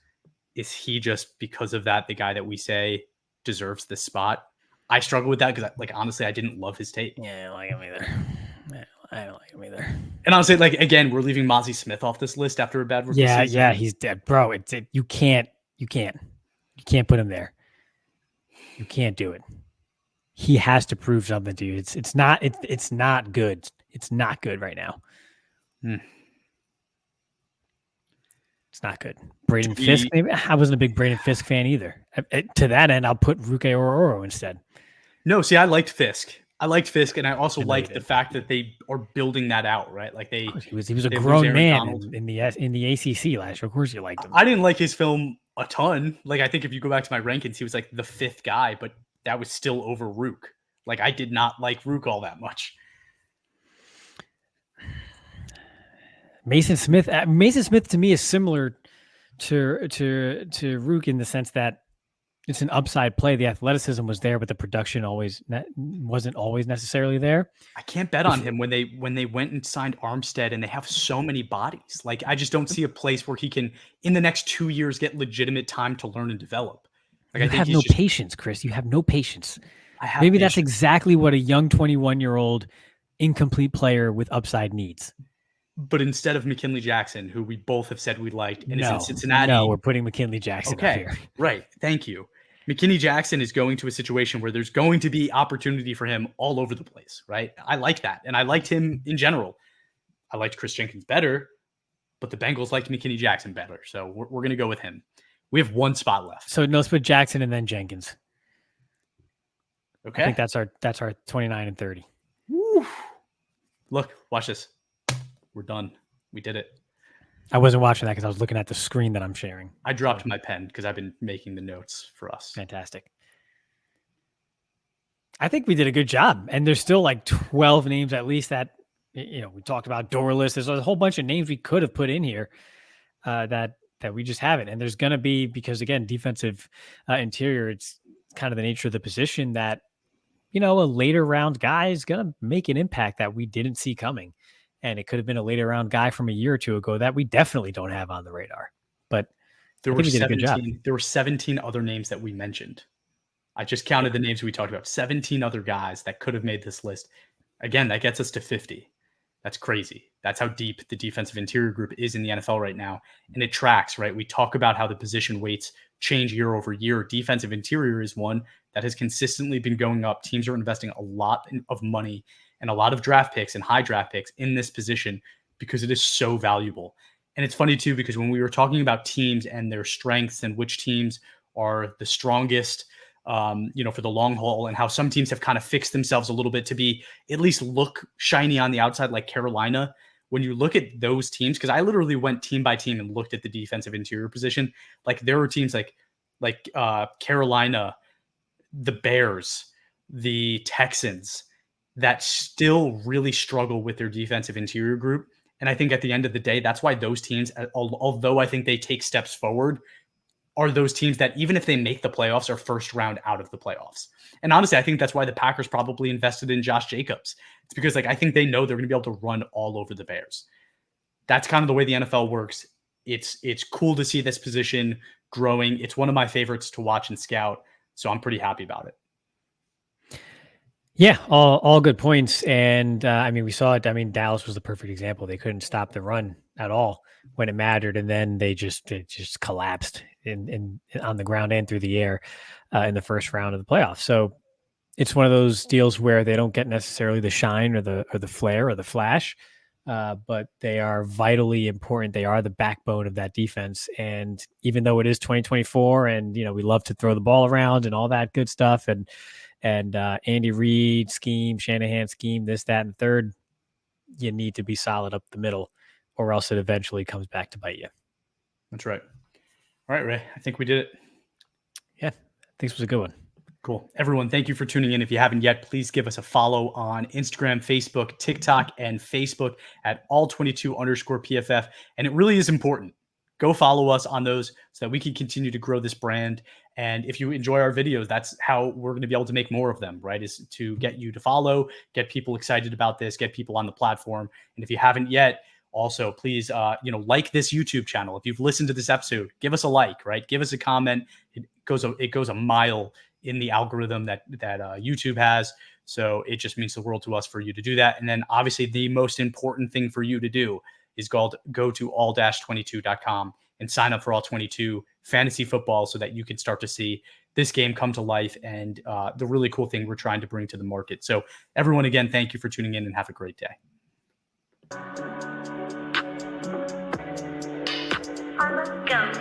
Is he just, because of that, the guy that we say deserves this spot? I struggle with that because, honestly, I didn't love his tape.
Yeah, I don't like him either.
And honestly, again, we're leaving Mozzie Smith off this list after a bad rookie season.
Yeah, he's dead, bro. You can't put him there. You can't do it. He has to prove something to you. It's not good. It's not good right now. It's not good. Braden Fisk, maybe? I wasn't a big Braden Fisk fan either. To that end, I'll put Ruke Ororo instead.
No, see, I liked Fisk. And I also liked the fact that they are building that out, right? Like, he
was a grown man in the ACC last year. Of course, you liked him.
I didn't like his film a ton. Like, I think if you go back to my rankings, he was like the 5th guy, but that was still over Rook. Like, I did not like Rook all that much.
Mason Smith to me is similar to Rook in the sense that it's an upside play. The athleticism was there, but the production wasn't always necessarily there.
I can't bet on him when they went and signed Armstead, and they have so many bodies. Like, I just don't see a place where he can, in the next 2 years, get legitimate time to learn and develop. Like,
you have no patience, Chris. You have no patience.
Maybe
that's exactly what a young 21-year-old incomplete player with upside needs.
But instead of McKinley Jackson, who we both have said we liked, and is in Cincinnati.
No, we're putting McKinley Jackson up here.
Right. Thank you. McKinney Jackson is going to a situation where there's going to be opportunity for him all over the place, right? I like that. And I liked him in general. I liked Chris Jenkins better, but the Bengals liked McKinney Jackson better. So we're going to go with him. We have 1 spot left.
So let's put Jackson and then Jenkins.
Okay.
I think that's our 29 and 30.
Woo. Look, watch this. We're done. We did it.
I wasn't watching that because I was looking at the screen that I'm sharing.
I dropped my pen because I've been making the notes for us.
Fantastic. I think we did a good job. And there's still like 12 names at least that, we talked about Dorless. There's a whole bunch of names we could have put in here that we just haven't. And there's going to be, because again, defensive interior, it's kind of the nature of the position that, a later round guy is going to make an impact that we didn't see coming. And it could have been a later round guy from a year or two ago that we definitely don't have on the radar. But
there
I think we did a good job.
There were 17 other names that we mentioned. I just counted the names we talked about. 17 other guys that could have made this list. Again, that gets us to 50. That's crazy. That's how deep the defensive interior group is in the NFL right now. And it tracks, right? We talk about how the position weights change year over year. Defensive interior is one that has consistently been going up. Teams are investing a lot of money and a lot of draft picks and high draft picks in this position because it is so valuable. And it's funny too, because when we were talking about teams and their strengths and which teams are the strongest, for the long haul, and how some teams have kind of fixed themselves a little bit to be at least look shiny on the outside, like Carolina. When you look at those teams, because I literally went team by team and looked at the defensive interior position, like there were teams like Carolina, the Bears, the Texans that still really struggle with their defensive interior group. And I think at the end of the day, that's why those teams, although I think they take steps forward, are those teams that even if they make the playoffs are first round out of the playoffs. And honestly, I think that's why the Packers probably invested in Josh Jacobs. It's because I think they know they're going to be able to run all over the Bears. That's kind of the way the NFL works. It's cool to see this position growing. It's one of my favorites to watch and scout. So I'm pretty happy about it.
Yeah, all good points. And we saw it. Dallas was the perfect example. They couldn't stop the run at all when it mattered, and then it just collapsed in on the ground and through the air in the first round of the playoffs. So it's one of those deals where they don't get necessarily the shine or the flair or the flash, but they are vitally important. They are the backbone of that defense. And even though it is 2024, and we love to throw the ball around and all that good stuff, and Andy Reid scheme, Shanahan scheme, this, that, and third, you need to be solid up the middle, or else it eventually comes back to bite you.
That's right. All right, Ray, I think we did it.
Yeah, I think this was a good one.
Cool. Everyone, thank you for tuning in. If you haven't yet, please give us a follow on Instagram, Facebook, TikTok, and Facebook at all22_PFF. And it really is important. Go follow us on those so that we can continue to grow this brand. And if you enjoy our videos, that's how we're going to be able to make more of them, right? Is to get you to follow, get people excited about this, get people on the platform. And if you haven't yet, also, please, like this YouTube channel. If you've listened to this episode, give us a like, right? Give us a comment. It goes a mile in the algorithm that YouTube has. So it just means the world to us for you to do that. And then obviously the most important thing for you to do is go to all-22.com and sign up for All 22 Fantasy Football so that you can start to see this game come to life and the really cool thing we're trying to bring to the market. So everyone, again, thank you for tuning in and have a great day.
Go.